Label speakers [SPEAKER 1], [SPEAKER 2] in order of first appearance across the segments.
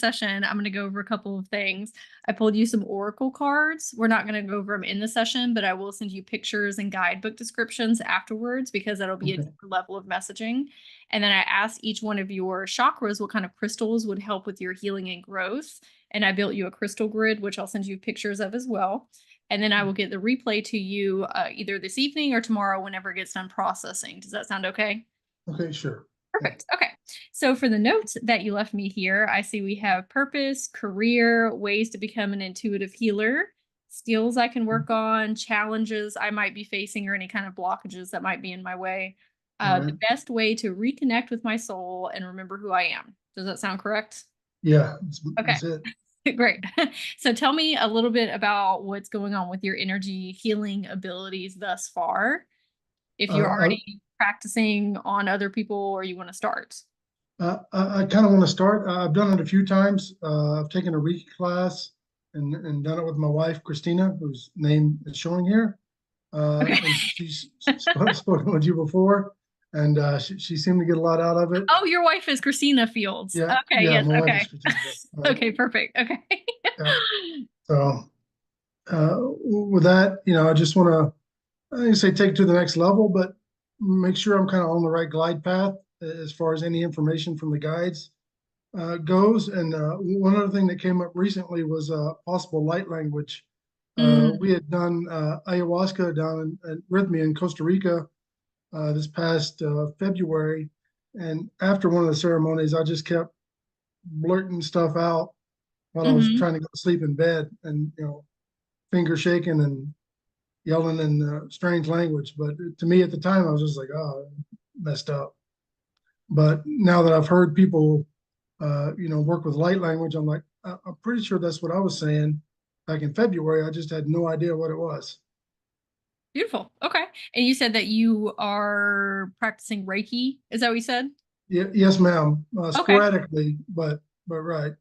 [SPEAKER 1] session, I'm going to go over a couple of things. I pulled you some oracle cards. We're not going to go over them in the session, but I will send you pictures and guidebook descriptions afterwards because that'll be a
[SPEAKER 2] Okay.
[SPEAKER 1] deeper level of messaging. And then I asked each one of your chakras what kind of crystals would help with your healing and growth. And I built you a crystal grid, which I'll send you pictures of as well. And then I will get the replay to you either this evening or tomorrow whenever it gets done processing. Does that sound okay?
[SPEAKER 2] Okay, sure.
[SPEAKER 1] Perfect. Okay. So for the notes that you left me here, I see we have purpose, career, ways to become an intuitive healer, skills I can work on, challenges I might be facing, or any kind of blockages that might be in my way.
[SPEAKER 2] All
[SPEAKER 1] The
[SPEAKER 2] right.
[SPEAKER 1] best way to reconnect with my soul and remember who I am. Does that sound correct?
[SPEAKER 2] Yeah,
[SPEAKER 1] Okay.
[SPEAKER 2] that's it.
[SPEAKER 1] Great. So tell me a little bit about what's going on with your energy healing abilities thus far. If you're
[SPEAKER 2] Uh,
[SPEAKER 1] already practicing on other people or you want to start.
[SPEAKER 2] I kind of want to start. I've done it a few times. I've taken a Reiki class and done it with my wife, Christina, whose name is showing here.
[SPEAKER 1] Okay.
[SPEAKER 2] And she's spoken with you before, and she seemed to get a lot out of it.
[SPEAKER 1] Oh, your wife is Christina Fields.
[SPEAKER 2] Yeah,
[SPEAKER 1] Okay,
[SPEAKER 2] yeah,
[SPEAKER 1] yes,
[SPEAKER 2] my wife is
[SPEAKER 1] okay.
[SPEAKER 2] Christina. Right.
[SPEAKER 1] Okay, perfect. Okay.
[SPEAKER 2] Yeah. So with that, I just want to say take it to the next level, but make sure I'm kind of on the right glide path as far as any information from the guides goes. And one other thing that came up recently was possible light language. We
[SPEAKER 1] Mm,
[SPEAKER 2] had done ayahuasca down in Rhythmia in Costa Rica this past February. And after one of the ceremonies, I just kept blurting stuff out while I was
[SPEAKER 1] hmm.
[SPEAKER 2] trying to go to sleep in bed and, finger shaking and yelling in strange language. But to me at the time, I was just like, oh, messed up. But now that I've heard people, work with light language, I'm like, I'm pretty sure that's what I was saying back in February. I just had no idea what it was.
[SPEAKER 1] Beautiful. Okay. And you said that you are practicing Reiki. Is that what you said?
[SPEAKER 2] Yes, ma'am.
[SPEAKER 1] Okay.
[SPEAKER 2] Sporadically, but right.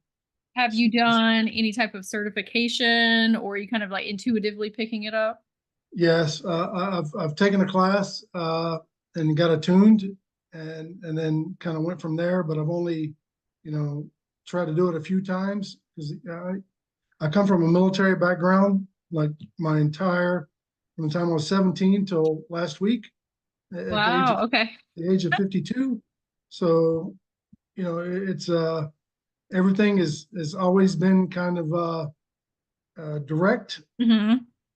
[SPEAKER 1] Have you done any type of certification or are you kind of like intuitively picking it up?
[SPEAKER 2] Yes, I've taken a class and got attuned, and then kind of went from there. But I've only, tried to do it a few times because I come from a military background, like my entire from the time I was 17 till last week at
[SPEAKER 1] Wow. Okay.
[SPEAKER 2] the age of 52. So it's everything has always been kind of direct
[SPEAKER 1] Hmm.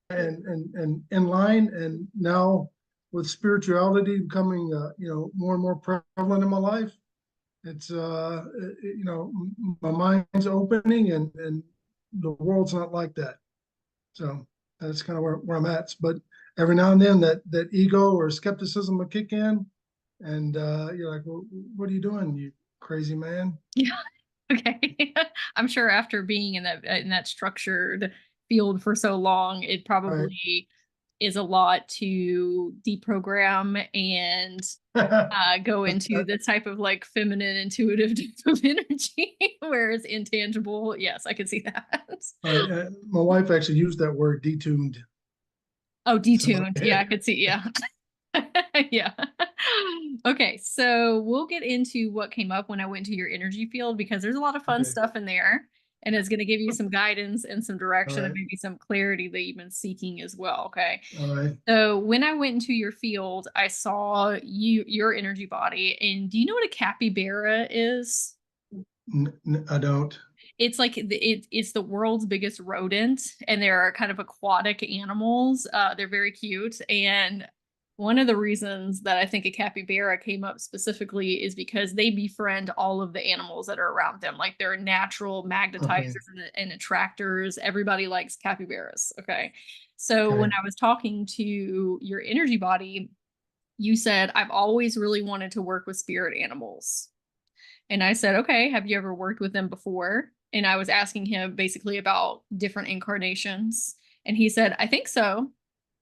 [SPEAKER 2] and in line. And now with spirituality becoming, more and more prevalent in my life, it's, my mind's opening and the world's not like that. So that's kind of where I'm at. But every now and then that ego or skepticism will kick in and you're like, well, what are you doing, you crazy man?
[SPEAKER 1] Yeah. Okay. I'm sure after being in that structured field for so long, it
[SPEAKER 2] All
[SPEAKER 1] probably is a lot to deprogram and
[SPEAKER 2] right.
[SPEAKER 1] go into the type of like feminine intuitive type of energy where it's intangible. Yes, I can see that.
[SPEAKER 2] Right. My wife actually used that word detuned.
[SPEAKER 1] Oh,
[SPEAKER 2] So
[SPEAKER 1] detuned. Yeah, I could see. Yeah. Yeah. Okay, so we'll get into what came up when I went to your energy field because there's a lot of fun
[SPEAKER 2] okay.
[SPEAKER 1] stuff in there. And it's going to give you some guidance and some
[SPEAKER 2] All
[SPEAKER 1] direction and
[SPEAKER 2] right.
[SPEAKER 1] maybe some clarity that you've been seeking as well. Okay.
[SPEAKER 2] All right.
[SPEAKER 1] So when I went into your field, I saw your energy body. And do you know what a capybara is?
[SPEAKER 2] I don't.
[SPEAKER 1] It's like it's the world's biggest rodent, and they're kind of aquatic animals. They're very cute, and one of the reasons that I think a capybara came up specifically is because they befriend all of the animals that are around them. Like they're natural
[SPEAKER 2] Okay.
[SPEAKER 1] magnetizers and attractors. Everybody likes capybaras. Okay. So when
[SPEAKER 2] Okay.
[SPEAKER 1] I was talking to your energy body, you said, I've always really wanted to work with spirit animals. And I said, okay, have you ever worked with them before? And I was asking him basically about different incarnations. And he said, I think so.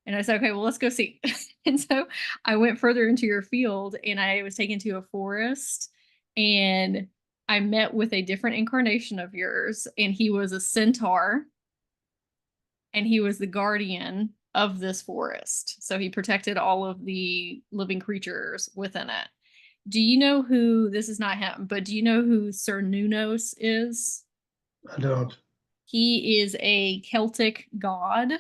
[SPEAKER 1] And I said, okay, well, let's go see. And so I went further into your field and I was taken to a forest and I met with a different incarnation of yours. And he was a centaur and he was the guardian of this forest. So he protected all of the living creatures within it. Do you know who, this is not him, but do you know who Sir Nunos is?
[SPEAKER 2] I don't.
[SPEAKER 1] He is a Celtic god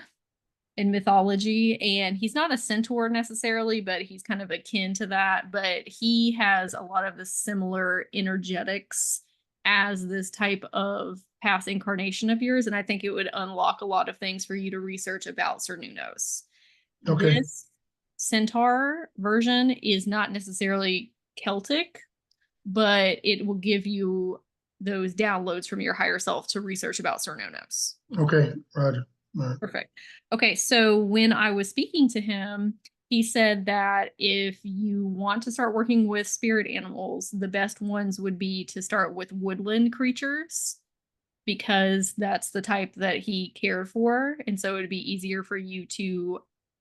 [SPEAKER 1] in mythology, and he's not a centaur necessarily, but he's kind of akin to that. But he has a lot of the similar energetics as this type of past incarnation of yours, and I think it would unlock a lot of things for you to research about Sir Nunos.
[SPEAKER 2] Okay.
[SPEAKER 1] This centaur version is not necessarily Celtic, but it will give you those downloads from your higher self to research about Sir Nunos.
[SPEAKER 2] Okay. Roger. All right.
[SPEAKER 1] Perfect. Okay, so when I was speaking to him, he said that if you want to start working with spirit animals, the best ones would be to start with woodland creatures because that's the type that he cared for. And so it would be easier for you to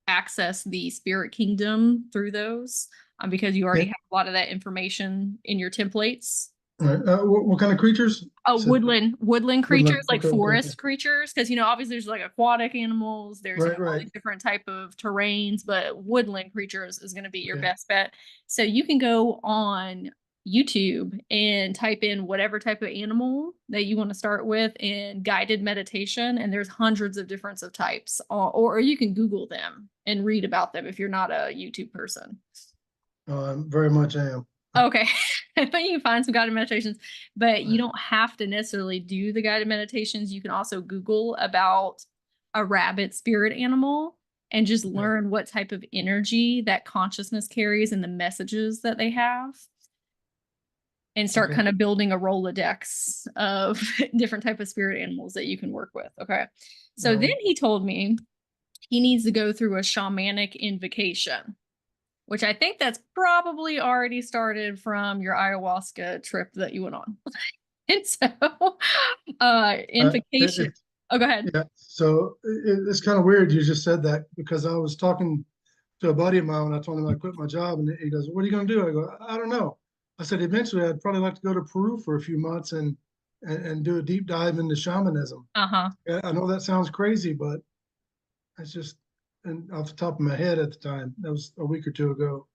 [SPEAKER 1] access the spirit kingdom through those because you already
[SPEAKER 2] Yeah.
[SPEAKER 1] have a lot of that information in your templates.
[SPEAKER 2] All right. What kind of creatures?
[SPEAKER 1] Oh,
[SPEAKER 2] Said
[SPEAKER 1] woodland creatures,
[SPEAKER 2] woodland.
[SPEAKER 1] like
[SPEAKER 2] Okay. Okay. Okay.
[SPEAKER 1] forest creatures, because obviously there's like aquatic animals, there's
[SPEAKER 2] Right.
[SPEAKER 1] all
[SPEAKER 2] Right.
[SPEAKER 1] these different type of terrains, but woodland creatures is going to be your
[SPEAKER 2] Okay.
[SPEAKER 1] best bet. So you can go on YouTube and type in whatever type of animal that you want to start with and guided meditation, and there's hundreds of different of types, or you can Google them and read about them if you're not a YouTube person.
[SPEAKER 2] Very much I am.
[SPEAKER 1] Okay. But you can find some guided meditations, but you don't have to necessarily do the guided meditations. You can also Google about a rabbit spirit animal and just learn what type of energy that consciousness carries and the messages that they have and start kind of building a Rolodex of different type of spirit animals that you can work with. Okay. So then he told me he needs to go through a shamanic invocation, which I think that's probably already started from your ayahuasca trip that you went on. And so, invocation. Oh, go ahead.
[SPEAKER 2] Yeah. So it's kind of weird you just said that because I was talking to a buddy of mine when I told him I quit my job, and he goes, "What are you going to do?" I go, "I don't know." I said, "Eventually, I'd probably like to go to Peru for a few months and do a deep dive into shamanism."
[SPEAKER 1] Uh-huh.
[SPEAKER 2] I know that sounds crazy, but it's just and off the top of my head at the time. That was a week or two ago.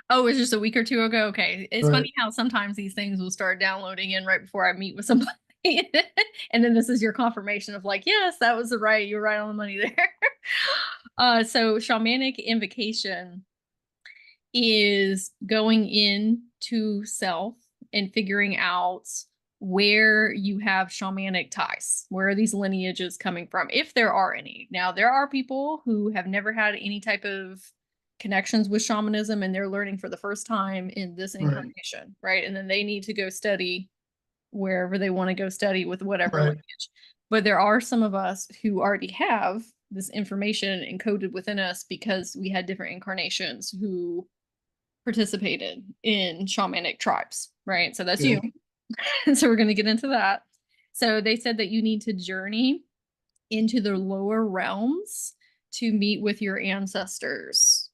[SPEAKER 1] Oh, it was just a week or two ago. Okay. It's
[SPEAKER 2] Right.
[SPEAKER 1] funny how sometimes these things will start downloading in right before I meet with somebody. And then this is your confirmation of like, yes, that was you're right on the money there. So shamanic invocation is going into self and figuring out where you have shamanic ties. Where are these lineages coming from? If there are any. Now, there are people who have never had any type of connections with shamanism and they're learning for the first time in this incarnation, right? And then they need to go study wherever they want to go study with whatever lineage. But there are some of us who already have this information encoded within us because we had different incarnations who participated in shamanic tribes, right? So that's you. And so we're going to get into that. So they said that you need to journey into the lower realms to meet with your ancestors.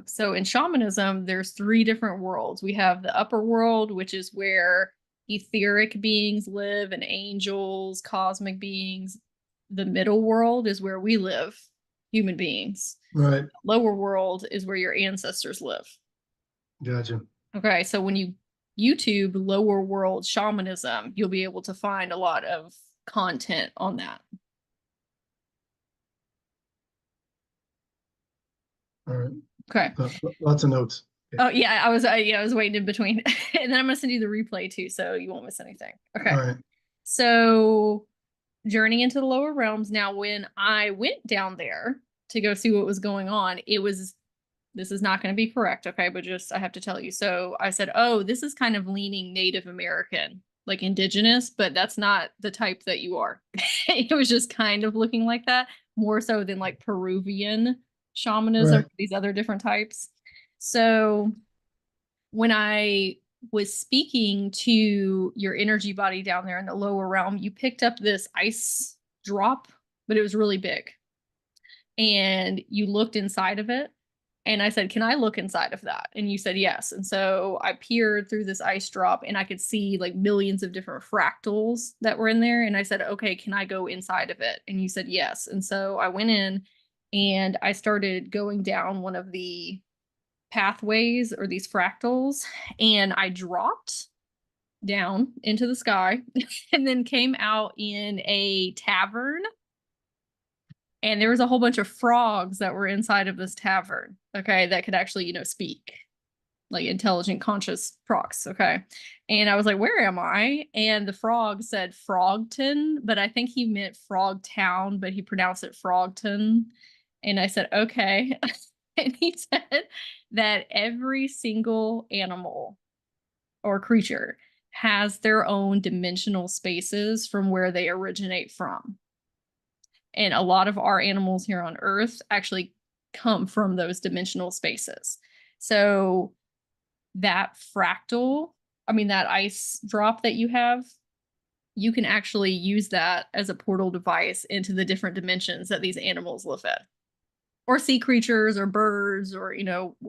[SPEAKER 1] So in shamanism, there's three different worlds. We have the upper world, which is where etheric beings live and angels, cosmic beings. The middle world is where we live, human beings.
[SPEAKER 2] Right.
[SPEAKER 1] The lower world is where your ancestors live.
[SPEAKER 2] Gotcha.
[SPEAKER 1] Okay, so when you YouTube lower world shamanism, you'll be able to find a lot of content on that.
[SPEAKER 2] All right.
[SPEAKER 1] Okay.
[SPEAKER 2] Lots of notes.
[SPEAKER 1] Okay. Oh yeah, I was waiting in between. And then I'm gonna send you the replay too, so you won't miss anything. Okay.
[SPEAKER 2] All right.
[SPEAKER 1] So journey into the lower realms. Now, when I went down there to go see what was going on, this is not going to be correct, okay? But just I have to tell you. So I said, oh, this is kind of leaning Native American, like indigenous, but that's not the type that you are. It was just kind of looking like that, more so than like Peruvian shamanism, these other different types. So when I was speaking to your energy body down there in the lower realm, you picked up this ice drop, but it was really big. And you looked inside of it. And I said, can I look inside of that? And you said yes. And so I peered through this ice drop and I could see like millions of different fractals that were in there. And I said, okay, can I go inside of it? And you said yes. And so I went in and I started going down one of the pathways or these fractals, and I dropped down into the sky and then came out in a tavern, and there was a whole bunch of frogs that were inside of this tavern, okay, that could actually, speak, like intelligent, conscious frogs, okay? And I was like, where am I? And the frog said Frogton, but I think he meant Frogtown, but he pronounced it Frogton. And I said, okay. And he said that every single animal or creature has their own dimensional spaces from where they originate from. And a lot of our animals here on Earth actually come from those dimensional spaces. So that fractal, that ice drop that you have, you can actually use that as a portal device into the different dimensions that these animals live in, or sea creatures or birds, or,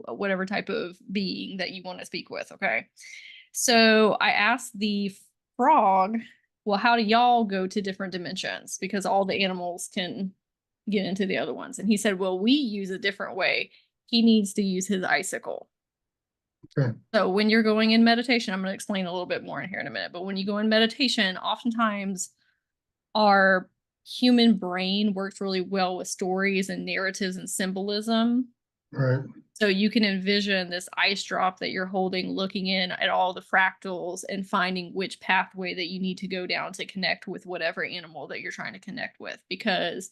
[SPEAKER 1] whatever type of being that you want to speak with. Okay. So I asked the frog, well, how do y'all go to different dimensions? Because all the animals can get into the other ones. And he said, well, we use a different way. He needs to use his icicle.
[SPEAKER 2] Okay.
[SPEAKER 1] So when you're going in meditation, I'm going to explain a little bit more in here in a minute, but when you go in meditation, oftentimes our human brain works really well with stories and narratives and symbolism.
[SPEAKER 2] Right.
[SPEAKER 1] So you can envision this ice drop that you're holding, looking in at all the fractals and finding which pathway that you need to go down to connect with whatever animal that you're trying to connect with, because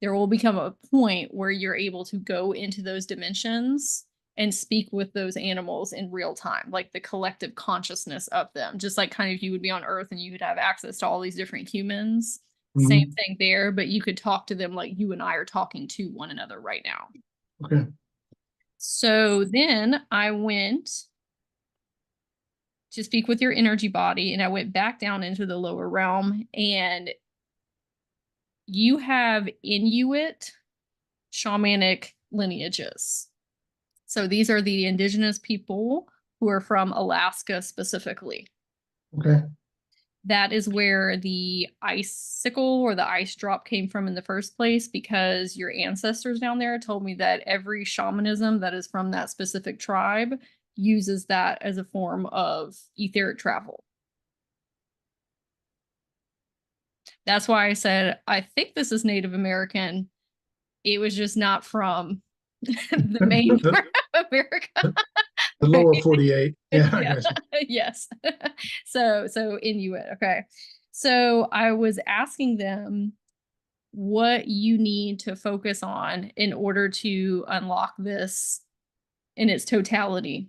[SPEAKER 1] there will become a point where you're able to go into those dimensions and speak with those animals in real time, like the collective consciousness of them, just like kind of you would be on Earth and you would have access to all these different humans. Same thing there, but you could talk to them like you and I are talking to one another right now.
[SPEAKER 2] Okay.
[SPEAKER 1] So then I went to speak with your energy body, and I went back down into the lower realm, and you have Inuit shamanic lineages. So these are the indigenous people who are from Alaska specifically.
[SPEAKER 2] Okay.
[SPEAKER 1] That is where the icicle or the ice drop came from in the first place, because your ancestors down there told me that every shamanism that is from that specific tribe uses that as a form of etheric travel. That's why I said, I think this is Native American. It was just not from the main part of America.
[SPEAKER 2] The lower 48. Yeah, I
[SPEAKER 1] Yeah.
[SPEAKER 2] got you.
[SPEAKER 1] Yes. So Inuit. Okay. So I was asking them what you need to focus on in order to unlock this in its totality.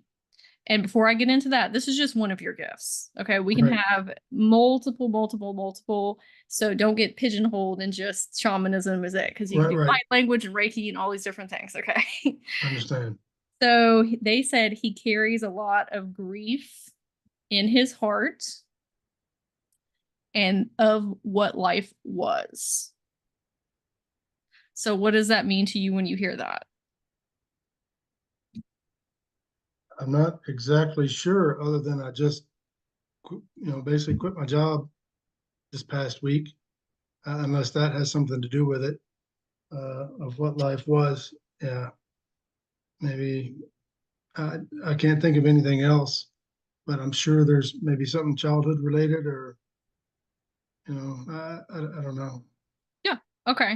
[SPEAKER 1] And before I get into that, this is just one of your gifts. Okay. We can
[SPEAKER 2] Right.
[SPEAKER 1] have multiple. So don't get pigeonholed in just shamanism is it, because you can do
[SPEAKER 2] Right.
[SPEAKER 1] light language and Reiki and all these different things. Okay.
[SPEAKER 2] I understand.
[SPEAKER 1] So they said he carries a lot of grief in his heart and of what life was. So what does that mean to you when you hear that?
[SPEAKER 2] I'm not exactly sure, other than I just, basically quit my job this past week, unless that has something to do with it, of what life was. Yeah, maybe I can't think of anything else, but I'm sure there's maybe something childhood related, or I don't know.
[SPEAKER 1] Yeah. Okay.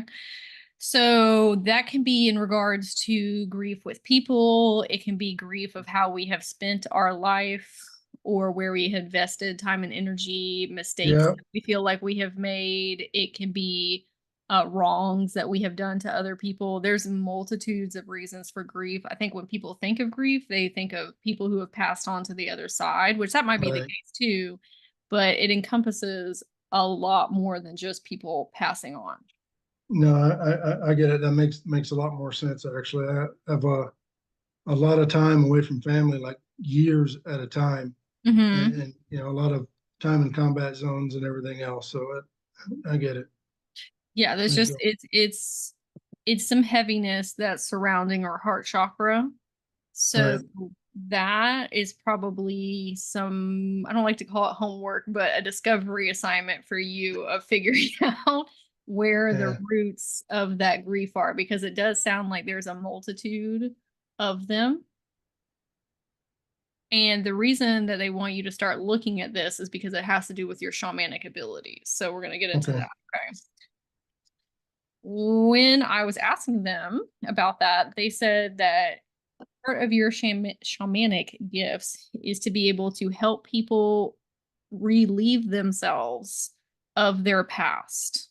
[SPEAKER 1] So that can be in regards to grief with people. It can be grief of how we have spent our life or where we had invested time and energy, mistakes
[SPEAKER 2] Yeah,
[SPEAKER 1] that we feel like we have made. It can be wrongs that we have done to other people. There's multitudes of reasons for grief. I think when people think of grief, they think of people who have passed on to the other side, which that might be the
[SPEAKER 2] right.
[SPEAKER 1] case too, but it encompasses a lot more than just people passing on.
[SPEAKER 2] No, I get it. That makes a lot more sense, actually. I have a lot of time away from family, like years at a time,
[SPEAKER 1] Mm-hmm.
[SPEAKER 2] and a lot of time in combat zones and everything else. So I get it.
[SPEAKER 1] Yeah, there's
[SPEAKER 2] Makes
[SPEAKER 1] just
[SPEAKER 2] it
[SPEAKER 1] it's some heaviness that's surrounding our heart chakra. So
[SPEAKER 2] right.
[SPEAKER 1] that is probably some, I don't like to call it homework, but a discovery assignment for you of figuring out where the
[SPEAKER 2] Yeah,
[SPEAKER 1] roots of that grief are, because it does sound like there's a multitude of them. And the reason that they want you to start looking at this is because it has to do with your shamanic abilities. So we're going to get into
[SPEAKER 2] Okay.
[SPEAKER 1] that. Okay. When I was asking them about that, they said that part of your shamanic gifts is to be able to help people relieve themselves of their past,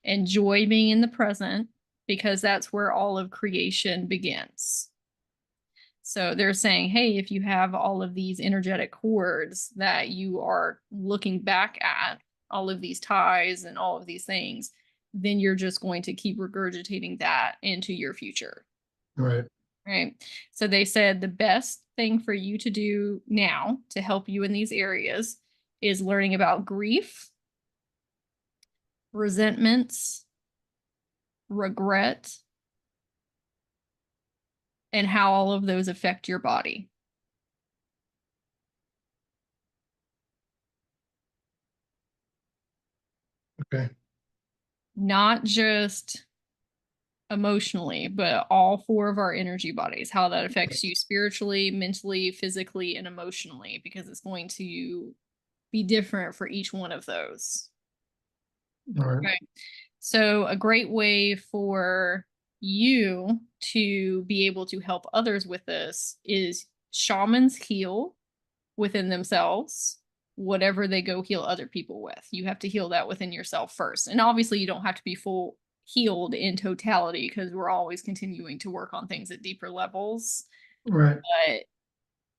[SPEAKER 1] enjoy being in the present, because that's where all of creation begins. So they're saying, hey, if you have all of these energetic cords that you are looking back at, all of these ties and all of these things, then you're just going to keep regurgitating that into your future.
[SPEAKER 2] Right.
[SPEAKER 1] Right. So they said the best thing for you to do now to help you in these areas is learning about grief, resentments, regret, and how all of those affect your body.
[SPEAKER 2] Okay.
[SPEAKER 1] Not just emotionally, but all four of our energy bodies, how that affects you spiritually, mentally, physically, and emotionally, because it's going to be different for each one of those.
[SPEAKER 2] All right.
[SPEAKER 1] Okay. So, a great way for you to be able to help others with this is shamans heal within themselves whatever they go heal other people with. You have to heal that within yourself first. And obviously, you don't have to be full healed in totality because we're always continuing to work on things at deeper levels.
[SPEAKER 2] Right.
[SPEAKER 1] But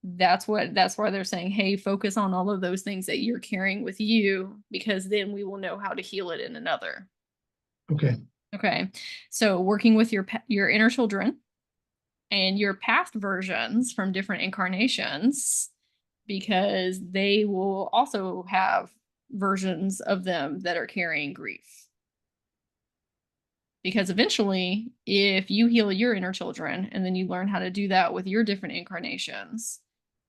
[SPEAKER 1] that's why they're saying, hey, focus on all of those things that you're carrying with you, because then we will know how to heal it in another.
[SPEAKER 2] Okay.
[SPEAKER 1] Okay. So working with your inner children and your past versions from different incarnations, because they will also have versions of them that are carrying grief. Because eventually, if you heal your inner children and then you learn how to do that with your different incarnations,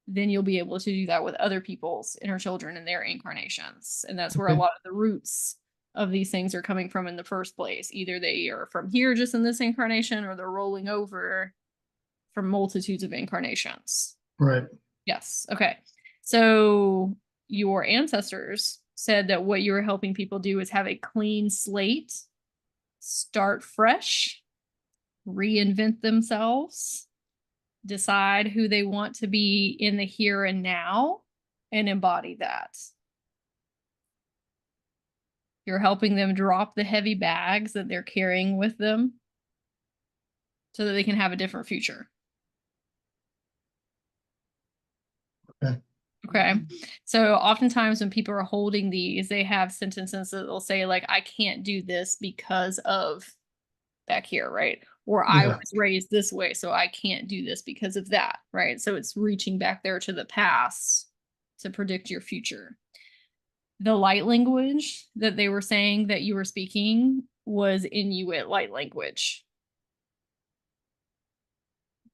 [SPEAKER 1] then you'll be able to do that with other people's inner children and their incarnations. And that's where a lot of the roots of these things are coming from in the first place. Either they are from here just in this incarnation, or they're rolling over from multitudes of incarnations.
[SPEAKER 2] Right.
[SPEAKER 1] Yes. Okay. So your ancestors said that what you were helping people do is have a clean slate, start fresh, reinvent themselves, decide who they want to be in the here and now, and embody that. You're helping them drop the heavy bags that they're carrying with them so that they can have a different future.
[SPEAKER 2] Okay.
[SPEAKER 1] Okay. So oftentimes when people are holding these, they have sentences that they'll say, like, I can't do this because of back here, right? Or I
[SPEAKER 2] Yeah.
[SPEAKER 1] was raised this way, so I can't do this because of that, right? So it's reaching back there to the past to predict your future. The light language that they were saying that you were speaking was Inuit light language.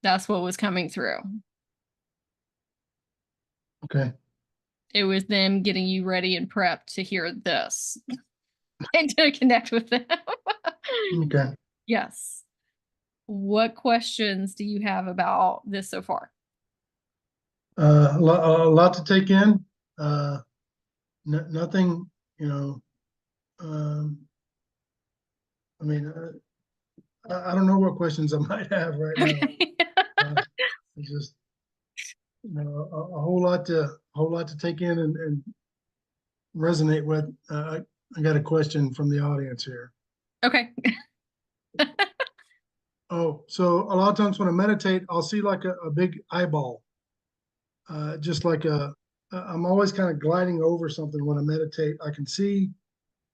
[SPEAKER 1] That's what was coming through.
[SPEAKER 2] Okay.
[SPEAKER 1] It was them getting you ready and prepped to hear this and to connect with them.
[SPEAKER 2] Okay.
[SPEAKER 1] Yes. What questions do you have about this so far?
[SPEAKER 2] A lot to take in. Nothing, you know. Um, I mean, I don't know what questions I might have right now. It's just, you know, a whole lot to take in and resonate with. I got a question from the audience here.
[SPEAKER 1] Okay.
[SPEAKER 2] Oh, so a lot of times when I meditate, I'll see like a big eyeball, just like I'm always kind of gliding over something when I meditate. I can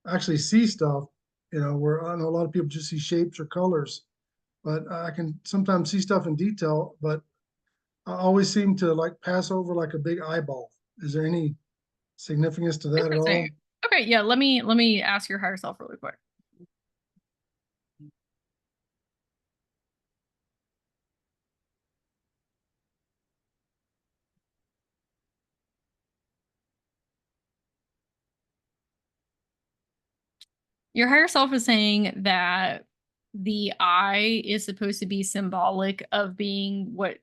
[SPEAKER 2] actually see stuff, you know, where I know a lot of people just see shapes or colors, but I can sometimes see stuff in detail, but I always seem to like pass over like a big eyeball. Is there any significance to that at
[SPEAKER 1] Interesting.
[SPEAKER 2] all?
[SPEAKER 1] Okay, yeah, let me ask your higher self really quick. Your higher self is saying that the eye is supposed to be symbolic of being what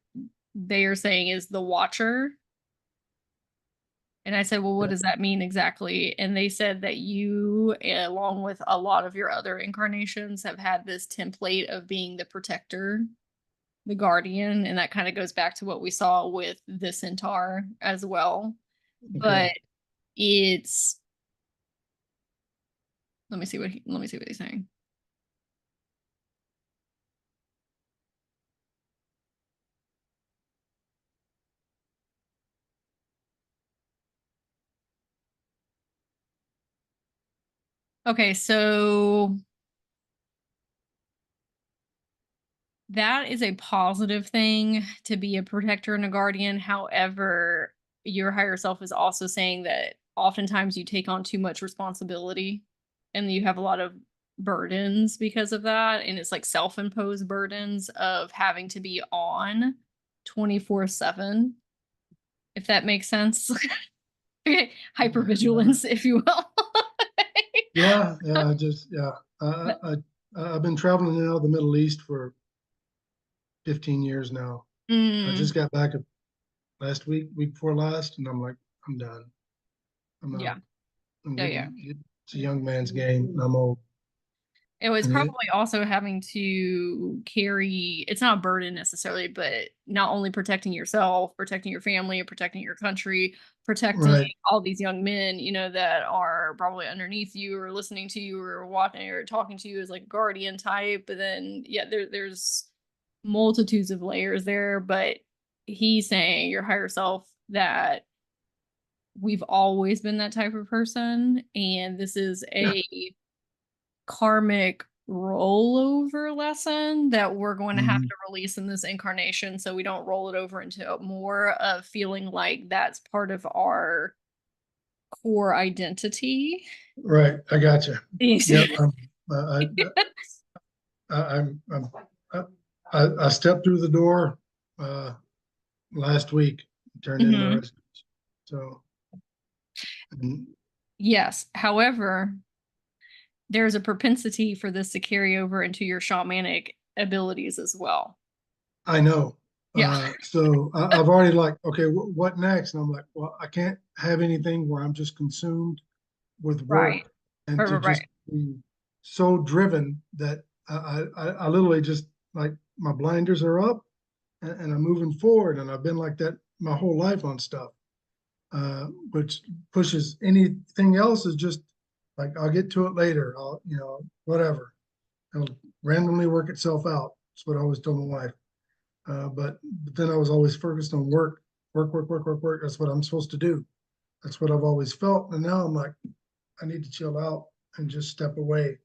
[SPEAKER 1] they are saying is the watcher And I said, well, what does that mean exactly? And they said that you, along with a lot of your other incarnations, have had this template of being the protector, the guardian. And that kind of goes back to what we saw with the centaur as well.
[SPEAKER 2] Okay.
[SPEAKER 1] But it's, let me see what he's saying. Okay, so that is a positive thing to be a protector and a guardian. However, your higher self is also saying that oftentimes you take on too much responsibility and you have a lot of burdens because of that. And it's like self-imposed burdens of having to be on 24/7, if that makes sense. Hypervigilance, if you will.
[SPEAKER 2] Yeah, I've been traveling in the Middle East for 15 years now. I just got back last week before last, and I'm like, I'm done. I'm
[SPEAKER 1] Yeah.
[SPEAKER 2] out. I'm
[SPEAKER 1] Yeah.
[SPEAKER 2] it's a young man's game, and I'm old.
[SPEAKER 1] It was
[SPEAKER 2] And
[SPEAKER 1] probably also having to carry, it's not a burden necessarily, but not only protecting yourself, protecting your family, protecting your country, protecting
[SPEAKER 2] right,
[SPEAKER 1] all these young men, that are probably underneath you or listening to you or watching or talking to you as like a guardian type. But then, yeah, there's multitudes of layers there. But he's saying your higher self that we've always been that type of person. And this is
[SPEAKER 2] yeah,
[SPEAKER 1] a karmic rollover lesson that we're going to have
[SPEAKER 2] mhm,
[SPEAKER 1] to release in this incarnation so we don't roll it over into more of feeling like that's part of our core identity.
[SPEAKER 2] right. I got you. Yep. I, I'm I stepped through the door uh, last week, turned in my
[SPEAKER 1] Mhm.
[SPEAKER 2] residence. So, and
[SPEAKER 1] Yes. However, there's a propensity for this to carry over into your shamanic abilities as well.
[SPEAKER 2] I know.
[SPEAKER 1] Yeah.
[SPEAKER 2] So I've already like, okay, what next? And I'm like, well, I can't have anything where I'm just consumed with
[SPEAKER 1] Right.
[SPEAKER 2] work and
[SPEAKER 1] Right.
[SPEAKER 2] to
[SPEAKER 1] Right.
[SPEAKER 2] just
[SPEAKER 1] Right.
[SPEAKER 2] be so driven that I literally just like my blinders are up and I'm moving forward. And I've been like that my whole life on stuff, which pushes anything else is just like, I'll get to it later. Whatever. It'll randomly work itself out. That's what I always told my wife. But then I was always focused on work, work, work, work, work, work. That's what I'm supposed to do. That's what I've always felt. And now I'm like, I need to chill out and just step away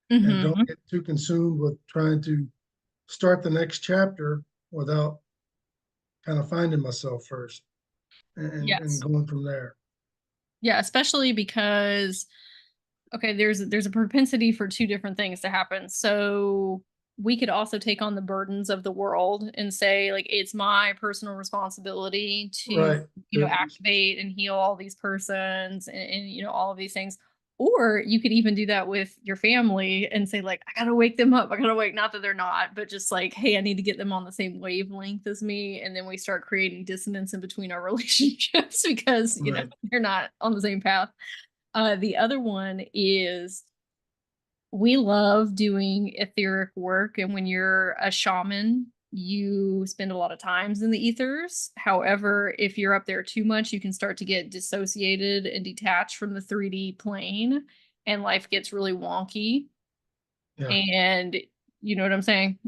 [SPEAKER 2] and don't
[SPEAKER 1] Hmm.
[SPEAKER 2] get too consumed with trying to start the next chapter without kind of finding myself first and
[SPEAKER 1] Yes.
[SPEAKER 2] going from there.
[SPEAKER 1] Yeah, especially because okay, there's a propensity for two different things to happen. So we could also take on the burdens of the world and say like it's my personal responsibility to,
[SPEAKER 2] Right. Good.
[SPEAKER 1] activate and heal all these persons and all of these things. Or you could even do that with your family and say like I gotta wake them up. I gotta wake, not that they're not, but just like, hey, I need to get them on the same wavelength as me. And then we start creating dissonance in between our relationships because
[SPEAKER 2] Right.
[SPEAKER 1] they're not on the same path. The other one is we love doing etheric work. And when you're a shaman, you spend a lot of times in the ethers. However, if you're up there too much, you can start to get dissociated and detached from the 3D plane, and life gets really wonky.
[SPEAKER 2] Yeah.
[SPEAKER 1] And you know what I'm saying?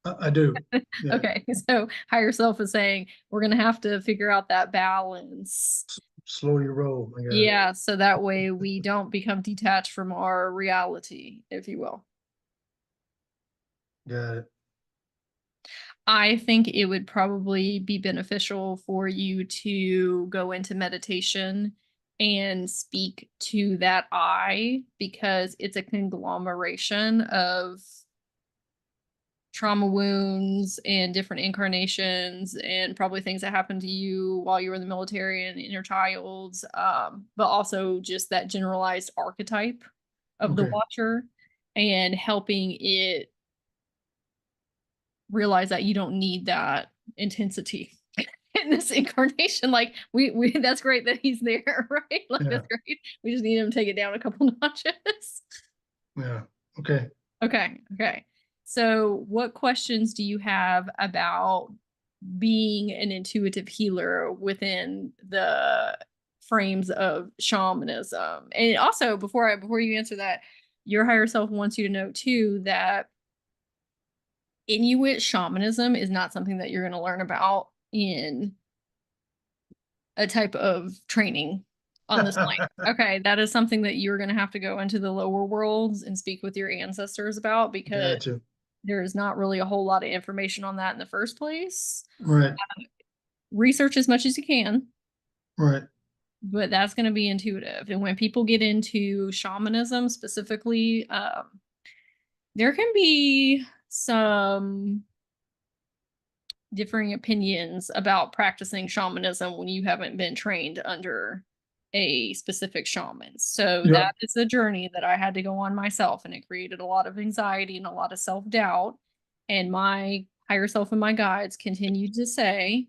[SPEAKER 2] I do. Yeah.
[SPEAKER 1] Okay, so higher self is saying we're going to have to figure out that balance.
[SPEAKER 2] Slow your roll. I got it.
[SPEAKER 1] Yeah, so that way we don't become detached from our reality, if you will.
[SPEAKER 2] Got it.
[SPEAKER 1] I think it would probably be beneficial for you to go into meditation and speak to that I, because it's a conglomeration of trauma wounds and different incarnations and probably things that happened to you while you were in the military and inner childs, but also just that generalized archetype of the
[SPEAKER 2] Okay.
[SPEAKER 1] watcher and helping it realize that you don't need that intensity. in this incarnation. Like we that's great that he's there, right? Like
[SPEAKER 2] Yeah.
[SPEAKER 1] that's great. We just need him to take it down a couple notches.
[SPEAKER 2] Yeah. Okay.
[SPEAKER 1] Okay. So what questions do you have about being an intuitive healer within the frames of shamanism? And also, before you answer that, your higher self wants you to know too that Inuit shamanism is not something that you're going to learn about in a type of training on this plane. Okay, that is something that you're going to have to go into the lower worlds and speak with your ancestors about, because
[SPEAKER 2] Gotcha.
[SPEAKER 1] there is not really a whole lot of information on that in the first place.
[SPEAKER 2] Right.
[SPEAKER 1] Research as much as you can,
[SPEAKER 2] Right.
[SPEAKER 1] but that's going to be intuitive. And when people get into shamanism specifically, there can be some differing opinions about practicing shamanism when you haven't been trained under a specific shaman. So
[SPEAKER 2] Yep.
[SPEAKER 1] that is a journey that I had to go on myself, and it created a lot of anxiety and a lot of self-doubt. And my higher self and my guides continued to say,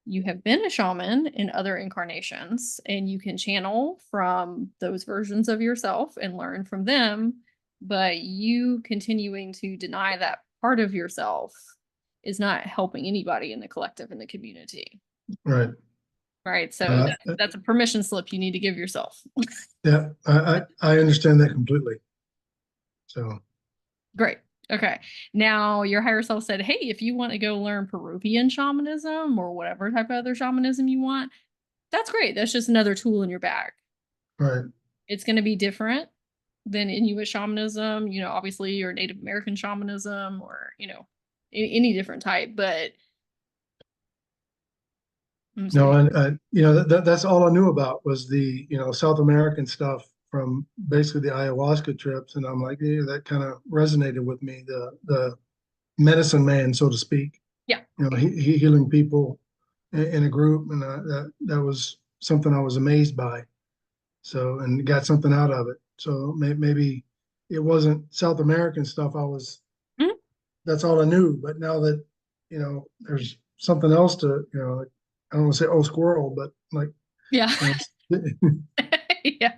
[SPEAKER 1] you have been a shaman in other incarnations, and you can channel from those versions of yourself and learn from them, but you continuing to deny that part of yourself is not helping anybody in the collective, in the community.
[SPEAKER 2] Right.
[SPEAKER 1] Right. So that's a permission slip you need to give yourself.
[SPEAKER 2] Yeah. I understand that completely. So.
[SPEAKER 1] Great. Okay. Now your higher self said, hey, if you want to go learn Peruvian shamanism or whatever type of other shamanism you want, that's great. That's just another tool in your bag.
[SPEAKER 2] Right.
[SPEAKER 1] It's going to be different than Inuit shamanism, obviously, or Native American shamanism, or, any different type, but
[SPEAKER 2] No, and that's all I knew about was the South American stuff from basically the ayahuasca trips, and I'm like, yeah, that kind of resonated with me. The medicine man, so to speak.
[SPEAKER 1] Yeah.
[SPEAKER 2] He healing people in a group, and that was something I was amazed by. So, and got something out of it. So maybe it wasn't South American stuff.
[SPEAKER 1] Mhm.
[SPEAKER 2] That's all I knew. But now that there's something else to like, I don't want to say old squirrel, but like
[SPEAKER 1] Yeah.
[SPEAKER 2] you know,
[SPEAKER 1] Yeah.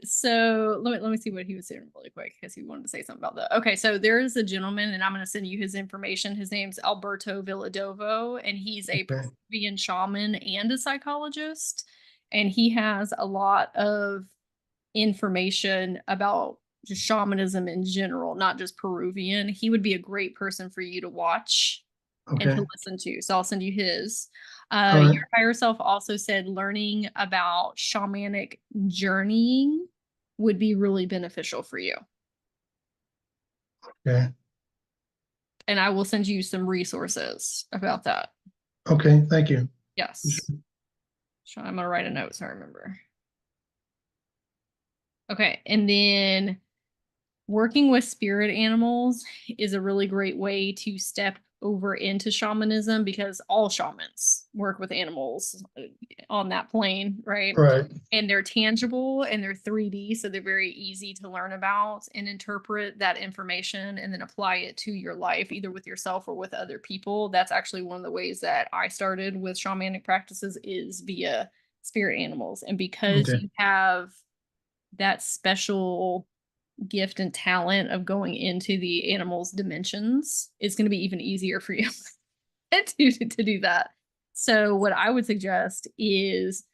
[SPEAKER 1] So let me see what he was saying really quick, because he wanted to say something about that. Okay, so there is a gentleman, and I'm going to send you his information. His name's Alberto Villadovo, and he's a
[SPEAKER 2] okay.
[SPEAKER 1] Peruvian shaman and a psychologist, and he has a lot of information about just shamanism in general, not just Peruvian. He would be a great person for you to watch and
[SPEAKER 2] Okay.
[SPEAKER 1] to listen to. So I'll send you his.
[SPEAKER 2] All right.
[SPEAKER 1] Your higher self also said learning about shamanic journeying would be really beneficial for you.
[SPEAKER 2] Okay.
[SPEAKER 1] And I will send you some resources about that.
[SPEAKER 2] Okay. Thank you.
[SPEAKER 1] Yes. So I'm going to write a note so I remember. Okay. And then working with spirit animals is a really great way to step over into shamanism, because all shamans work with animals on that plane, right?
[SPEAKER 2] Right.
[SPEAKER 1] And they're tangible and they're 3D, so they're very easy to learn about and interpret that information and then apply it to your life, either with yourself or with other people. That's actually one of the ways that I started with shamanic practices, is via spirit animals. And because
[SPEAKER 2] Okay.
[SPEAKER 1] you have that special gift and talent of going into the animal's dimensions, it's going to be even easier for you to do that. So what I would suggest is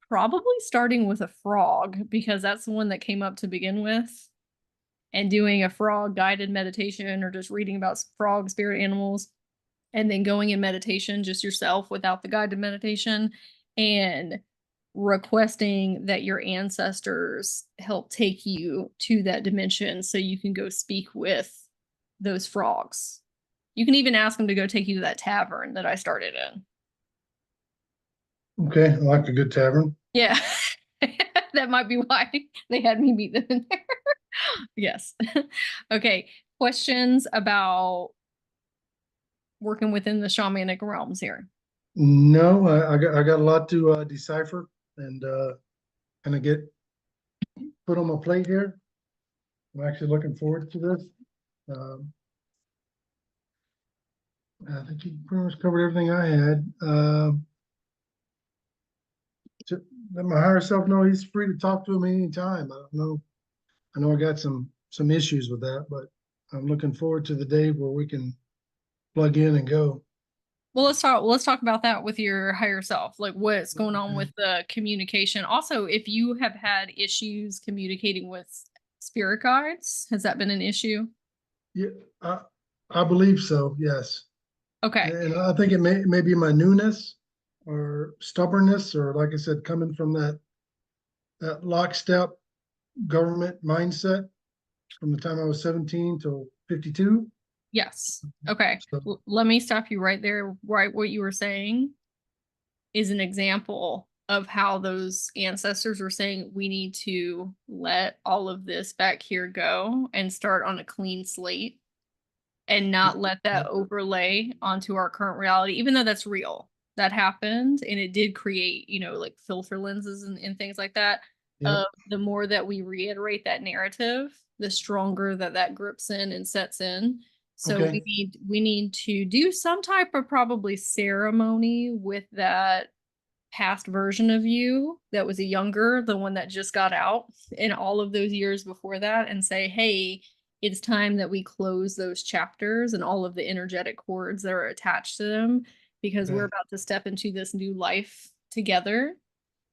[SPEAKER 1] probably starting with a frog, because that's the one that came up to begin with, and doing a frog guided meditation, or just reading about frog spirit animals, and then going in meditation just yourself without the guided meditation, and requesting that your ancestors help take you to that dimension so you can go speak with those frogs. You can even ask them to go take you to that tavern that I started in.
[SPEAKER 2] Okay. I like a good tavern.
[SPEAKER 1] Yeah. That might be why they had me meet them in there. Yes. Okay. Questions about working within the shamanic realms here?
[SPEAKER 2] No, I got a lot to decipher and kind of get put on my plate here. I'm actually looking forward to this. Um, I think you pretty much covered everything I had. To let my higher self know he's free to talk to him anytime. I don't know. I know I got some issues with that, but I'm looking forward to the day where we can plug in and go.
[SPEAKER 1] Well, let's talk about that with your higher self, like what's going on
[SPEAKER 2] Okay.
[SPEAKER 1] with the communication. Also, if you have had issues communicating with spirit guides, has that been an issue?
[SPEAKER 2] Yeah, I believe so. Yes,
[SPEAKER 1] Okay.
[SPEAKER 2] and I think it may be my newness or stubbornness, or like I said, coming from that lockstep government mindset from the time I was 17 till 52.
[SPEAKER 1] Yes. Okay.
[SPEAKER 2] So
[SPEAKER 1] Let me stop you right there. Right, what you were saying is an example of how those ancestors were saying we need to let all of this back here go and start on a clean slate and not let that overlay onto our current reality, even though that's real. That happened and it did create, like filter lenses and things like that.
[SPEAKER 2] yep.
[SPEAKER 1] The more that we reiterate that narrative, the stronger that grips in and sets in. So
[SPEAKER 2] Okay.
[SPEAKER 1] we need to do some type of probably ceremony with that past version of you that was a younger, the one that just got out in all of those years before that, and say, hey, it's time that we close those chapters and all of the energetic cords that are attached to them because we're
[SPEAKER 2] Okay.
[SPEAKER 1] about to step into this new life together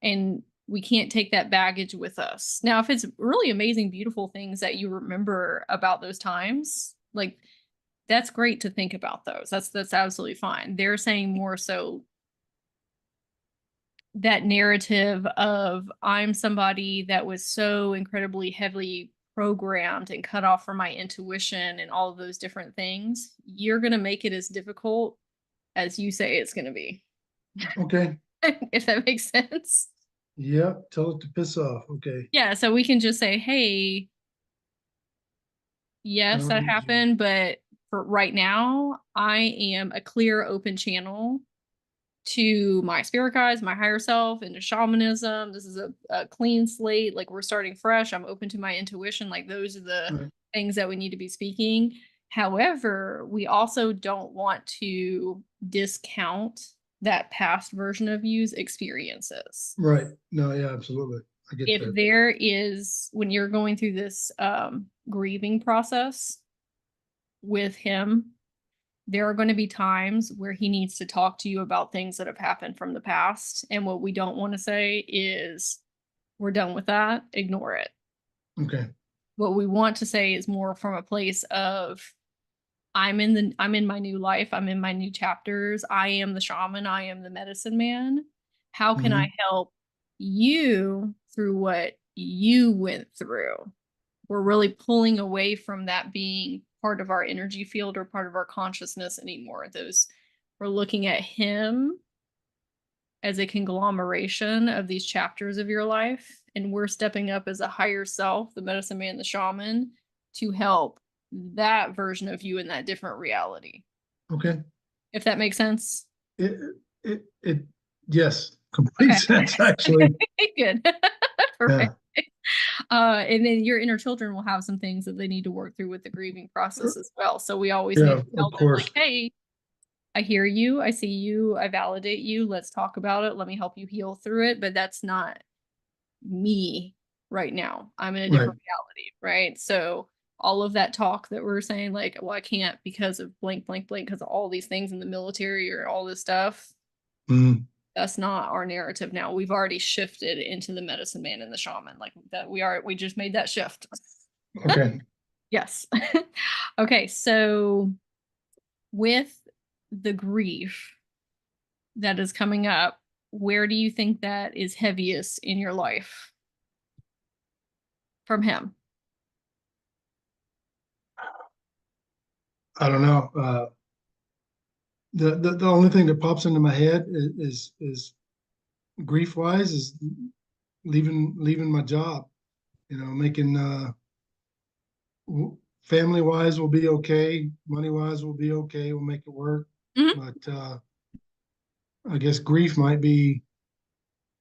[SPEAKER 1] and we can't take that baggage with us. Now, if it's really amazing, beautiful things that you remember about those times, like that's great to think about those. That's absolutely fine. They're saying more so that narrative of I'm somebody that was so incredibly heavily programmed and cut off from my intuition and all of those different things, you're going to make it as difficult as you say it's going to be.
[SPEAKER 2] Okay.
[SPEAKER 1] If that makes sense.
[SPEAKER 2] Yep. Tell it to piss off. Okay.
[SPEAKER 1] Yeah, so we can just say, hey,
[SPEAKER 2] I
[SPEAKER 1] yes,
[SPEAKER 2] don't
[SPEAKER 1] that
[SPEAKER 2] need you.
[SPEAKER 1] happened, but for right now, I am a clear, open channel to my spirit guides, my higher self, into shamanism. This is a clean slate. Like we're starting fresh. I'm open to my intuition. Like those are the
[SPEAKER 2] Right.
[SPEAKER 1] things that we need to be speaking. However, we also don't want to discount that past version of you's experiences.
[SPEAKER 2] Right. No, yeah, absolutely. I get
[SPEAKER 1] If
[SPEAKER 2] that.
[SPEAKER 1] there is, when you're going through this grieving process with him, there are going to be times where he needs to talk to you about things that have happened from the past. And what we don't want to say is, we're done with that, ignore it.
[SPEAKER 2] Okay.
[SPEAKER 1] What we want to say is more from a place of, I'm in my new life, I'm in my new chapters, I am the shaman, I am the medicine man. How can
[SPEAKER 2] Hmm.
[SPEAKER 1] I help you through what you went through? We're really pulling away from that being part of our energy field or part of our consciousness anymore. Those we're looking at him as a conglomeration of these chapters of your life, and we're stepping up as a higher self, the medicine man, the shaman, to help that version of you in that different reality.
[SPEAKER 2] Okay.
[SPEAKER 1] If that makes sense.
[SPEAKER 2] It, it, yes, complete
[SPEAKER 1] Okay.
[SPEAKER 2] sense, actually.
[SPEAKER 1] Good.
[SPEAKER 2] Yeah.
[SPEAKER 1] Perfect. And then your inner children will have some things that they need to work through with the grieving process as well. So we always need
[SPEAKER 2] Yeah,
[SPEAKER 1] to
[SPEAKER 2] of
[SPEAKER 1] tell them, like,
[SPEAKER 2] course.
[SPEAKER 1] hey, I hear you, I see you, I validate you. Let's talk about it. Let me help you heal through it. But that's not me right now. I'm in a
[SPEAKER 2] Right.
[SPEAKER 1] different reality, right? So all of that talk that we're saying, like, well, I can't because of blank, blank, blank, because of all these things in the military or all this stuff.
[SPEAKER 2] Mm.
[SPEAKER 1] That's not our narrative now. We've already shifted into the medicine man and the shaman. Like that we just made that shift.
[SPEAKER 2] Okay.
[SPEAKER 1] Yes. Okay, so with the grief that is coming up, where do you think that is heaviest in your life from him?
[SPEAKER 2] I don't know. The only thing that pops into my head is grief wise is leaving my job. You know, making family wise will be okay, money wise will be okay. We'll make it work.
[SPEAKER 1] Mhm.
[SPEAKER 2] But I guess grief might be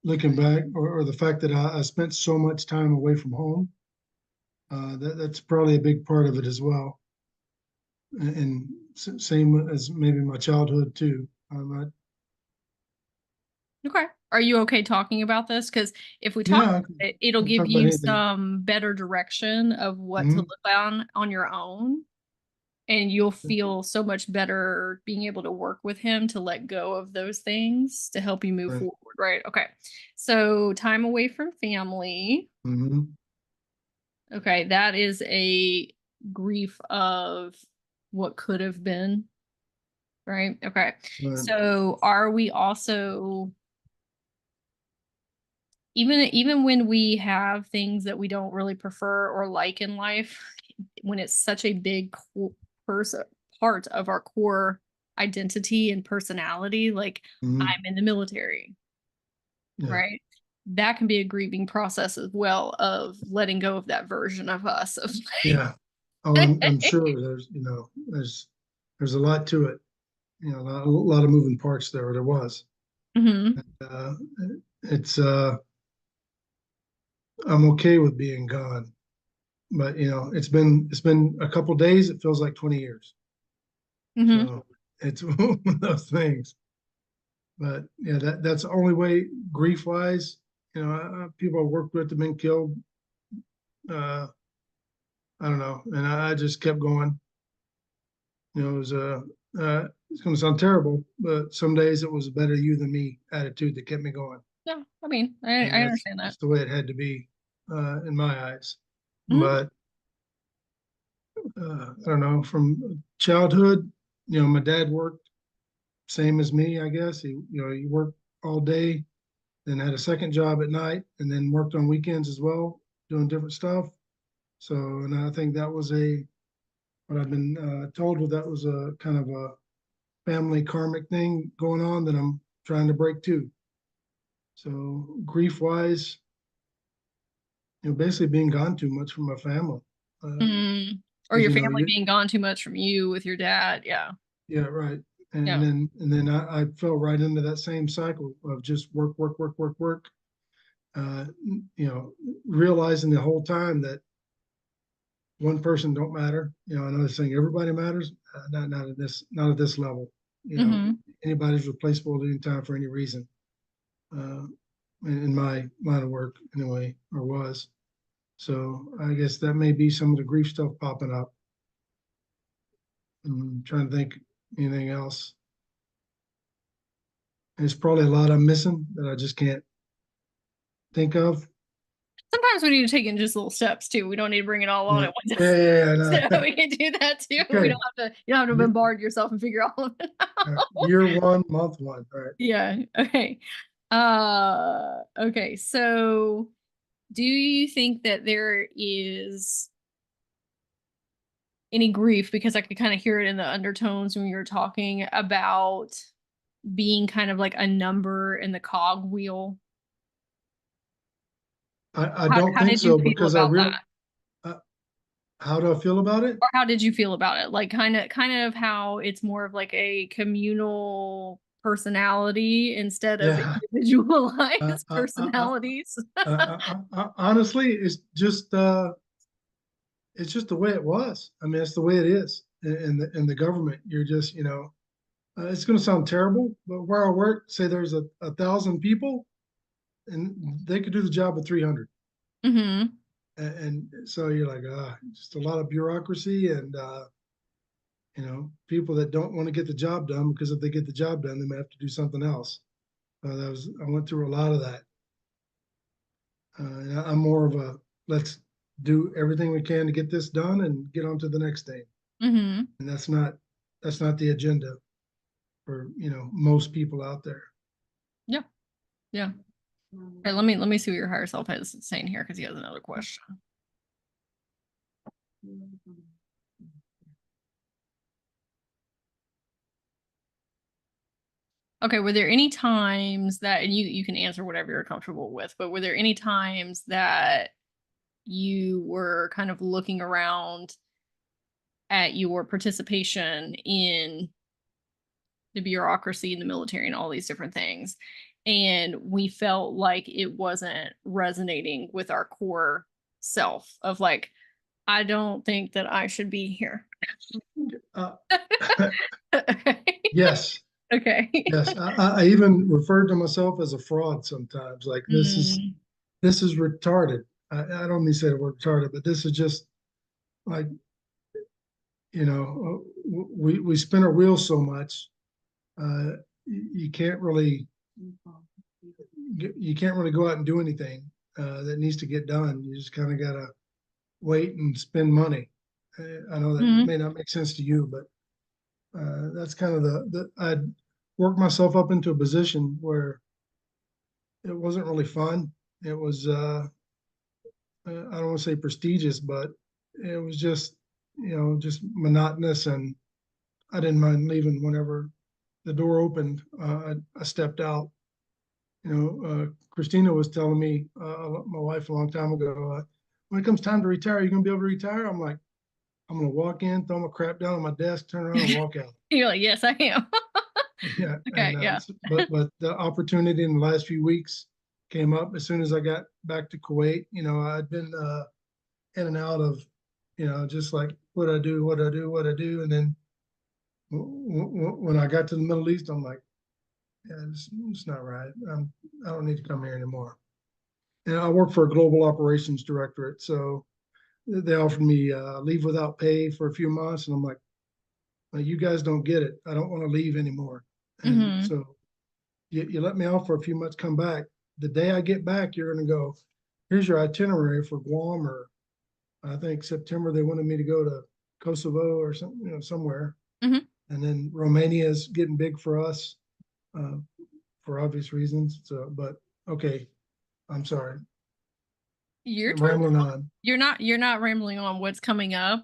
[SPEAKER 2] looking back, or the fact that I spent so much time away from home. That's probably a big part of it as well. and same as maybe my childhood too.
[SPEAKER 1] Okay. Are you okay talking about this? Because if we talk
[SPEAKER 2] Yeah,
[SPEAKER 1] about it, it'll
[SPEAKER 2] I can
[SPEAKER 1] give
[SPEAKER 2] talk about
[SPEAKER 1] you
[SPEAKER 2] anything.
[SPEAKER 1] some better direction of what to
[SPEAKER 2] Mhm.
[SPEAKER 1] look on your own. And you'll feel so much better being able to work with him to let go of those things to help you move
[SPEAKER 2] Right.
[SPEAKER 1] forward, right? Okay. So time away from family.
[SPEAKER 2] Mhm.
[SPEAKER 1] Okay, that is a grief of what could have been, right? Okay.
[SPEAKER 2] Right.
[SPEAKER 1] So are we also even when we have things that we don't really prefer or like in life, when it's such a big person part of our core identity and personality, like
[SPEAKER 2] Mhm.
[SPEAKER 1] I'm in the military,
[SPEAKER 2] Yeah.
[SPEAKER 1] right? That can be a grieving process as well of letting go of that version of us of
[SPEAKER 2] Yeah. Oh, I'm
[SPEAKER 1] like
[SPEAKER 2] sure there's a lot to it. A lot of moving parts there. There was.
[SPEAKER 1] hmm
[SPEAKER 2] Uh, it's I'm okay with being gone, but it's been a couple days. It feels like 20 years.
[SPEAKER 1] hmm
[SPEAKER 2] So it's one of those things. But yeah, that's the only way grief wise. People I worked with have been killed. Uh, I don't know, and I just kept going. It was it's going to sound terrible, but some days it was a better you than me attitude that kept me going,
[SPEAKER 1] Yeah, I mean,
[SPEAKER 2] and
[SPEAKER 1] I
[SPEAKER 2] that's
[SPEAKER 1] understand that.
[SPEAKER 2] just the way it had to be in my eyes.
[SPEAKER 1] Mhm.
[SPEAKER 2] But I don't know, from childhood, my dad worked same as me, I guess. He worked all day, then had a second job at night, and then worked on weekends as well, doing different stuff. So, and I think that was what I've been told that was a kind of a family karmic thing going on that I'm trying to break too. So grief wise, basically being gone too much from my family. Uh,
[SPEAKER 1] Mm. Or
[SPEAKER 2] because
[SPEAKER 1] your family being gone too much from you with your dad. Yeah.
[SPEAKER 2] yeah, right. And
[SPEAKER 1] Yeah.
[SPEAKER 2] then I fell right into that same cycle of just work, work, work, work, work. Uh, Realizing the whole time that one person don't matter. Another thing, everybody matters. Not at this level.
[SPEAKER 1] hmm
[SPEAKER 2] Anybody's replaceable at any time for any reason. Uh, in my line of work, anyway, or was. So I guess that may be some of the grief stuff popping up. I'm trying to think anything else. There's probably a lot I'm missing that I just can't think of.
[SPEAKER 1] Sometimes we need to take in just little steps too. We don't need to bring it all on
[SPEAKER 2] Yeah,
[SPEAKER 1] at one time.
[SPEAKER 2] yeah, yeah, yeah,
[SPEAKER 1] So
[SPEAKER 2] no.
[SPEAKER 1] we can do that too. We
[SPEAKER 2] Okay.
[SPEAKER 1] don't have to, you don't have to bombard yourself and figure all of it out.
[SPEAKER 2] Year one, month one. All right.
[SPEAKER 1] Yeah. Okay. Okay. So do you think that there is any grief? Because I could kind of hear it in the undertones when you were talking about being kind of like a number in the cog wheel.
[SPEAKER 2] I don't
[SPEAKER 1] How
[SPEAKER 2] think
[SPEAKER 1] did you
[SPEAKER 2] so
[SPEAKER 1] feel
[SPEAKER 2] because I
[SPEAKER 1] about
[SPEAKER 2] real.
[SPEAKER 1] that?
[SPEAKER 2] Uh, how do I feel about it?
[SPEAKER 1] Or how did you feel about it? Like kind of how it's more of like a communal personality instead of
[SPEAKER 2] Yeah. Uh,
[SPEAKER 1] individualized
[SPEAKER 2] uh, uh, uh,
[SPEAKER 1] personalities.
[SPEAKER 2] Honestly, it's just the way it was. I mean, it's the way it is in the government. You're just, it's going to sound terrible, but where I work, say there's a thousand people, and they could do the job of 300.
[SPEAKER 1] hmm
[SPEAKER 2] And so you're like, just a lot of bureaucracy and people that don't want to get the job done because if they get the job done, they may have to do something else. I went through a lot of that. And I'm more of a let's do everything we can to get this done and get on to the next thing.
[SPEAKER 1] hmm
[SPEAKER 2] And that's not the agenda for most people out there.
[SPEAKER 1] Yeah. Yeah. Okay, let me see what your higher self is saying here because he has another question. Okay, were there any times that, and you can answer whatever you're comfortable with, but were there any times that you were kind of looking around at your participation in the bureaucracy and the military and all these different things, and we felt like it wasn't resonating with our core self of like, I don't think that I should be here.
[SPEAKER 2] Uh,
[SPEAKER 1] Okay.
[SPEAKER 2] yes,
[SPEAKER 1] Okay.
[SPEAKER 2] yes. I even referred to myself as a fraud sometimes. Like
[SPEAKER 1] Mm,
[SPEAKER 2] this is retarded. I don't mean to say the word retarded, but this is just like, we spin our wheels so much. You can't really go out and do anything that needs to get done. You just kind of gotta wait and spend money. I know that
[SPEAKER 1] mm,
[SPEAKER 2] may not make sense to you, but that's kind of I'd worked myself up into a position where it wasn't really fun. It was, I don't want to say prestigious, but it was just, just monotonous. And I didn't mind leaving whenever the door opened. I stepped out. Christina was telling me, my wife, a long time ago, when it comes time to retire, you're going to be able to retire. I'm like, I'm going to walk in, throw my crap down on my desk, turn around and walk out.
[SPEAKER 1] You're like, yes, I am.
[SPEAKER 2] Yeah.
[SPEAKER 1] Okay,
[SPEAKER 2] And,
[SPEAKER 1] yeah.
[SPEAKER 2] but the opportunity in the last few weeks came up as soon as I got back to Kuwait. I'd been, in and out of, just like what I do, what I do, what I do. And then when I got to the Middle East, I'm like, yeah, it's not right. I don't need to come here anymore. And I work for a global operations directorate. So they offered me leave without pay for a few months. And I'm like, well, you guys don't get it. I don't want to leave anymore. And
[SPEAKER 1] Hmm.
[SPEAKER 2] so you let me off for a few months, come back. The day I get back, you're going to go, here's your itinerary for Guam, or I think September they wanted me to go to Kosovo or something, somewhere.
[SPEAKER 1] Hmm.
[SPEAKER 2] And then Romania is getting big for us uh, for obvious reasons. So, but okay, I'm sorry,
[SPEAKER 1] You're
[SPEAKER 2] I'm
[SPEAKER 1] totally
[SPEAKER 2] rambling
[SPEAKER 1] fine.
[SPEAKER 2] on.
[SPEAKER 1] You're not rambling on. What's coming up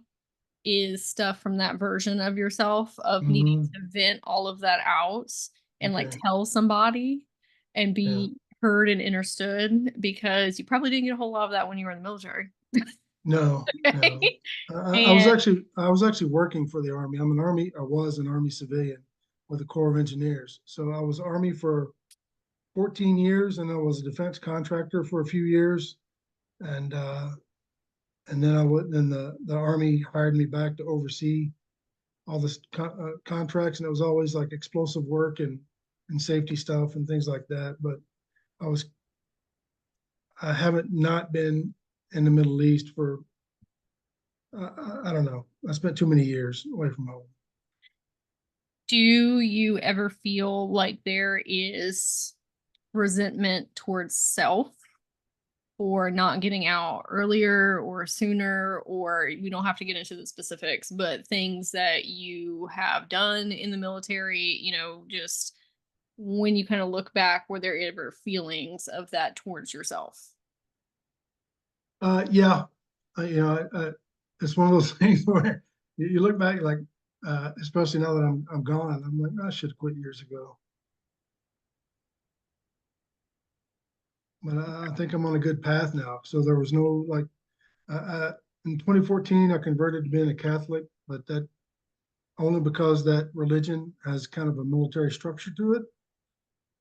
[SPEAKER 1] is stuff from that version of yourself of needing
[SPEAKER 2] Hmm.
[SPEAKER 1] to vent all of that out and like
[SPEAKER 2] Okay,
[SPEAKER 1] tell somebody and
[SPEAKER 2] yeah.
[SPEAKER 1] be heard and understood because you probably didn't get a whole lot of that when you were in the military.
[SPEAKER 2] No, no.
[SPEAKER 1] Okay. And
[SPEAKER 2] I was actually working for the Army. I was an Army civilian with the Corps of Engineers. So I was Army for 14 years, and I was a defense contractor for a few years. And then the Army hired me back to oversee all this contracts, and it was always like explosive work and safety stuff and things like that. But I was I haven't not been in the Middle East for I don't know. I spent too many years away from home.
[SPEAKER 1] do you ever feel like there is resentment towards self for not getting out earlier or sooner, or we don't have to get into the specifics, but things that you have done in the military, just when you kind of look back, were there ever feelings of that towards yourself?
[SPEAKER 2] Yeah, it's one of those things where you look back, like, especially now that I'm gone, I'm like, I should have quit years ago. But I think I'm on a good path now. So there was no like, in 2014, I converted to being a Catholic, but that only because that religion has kind of a military structure to it.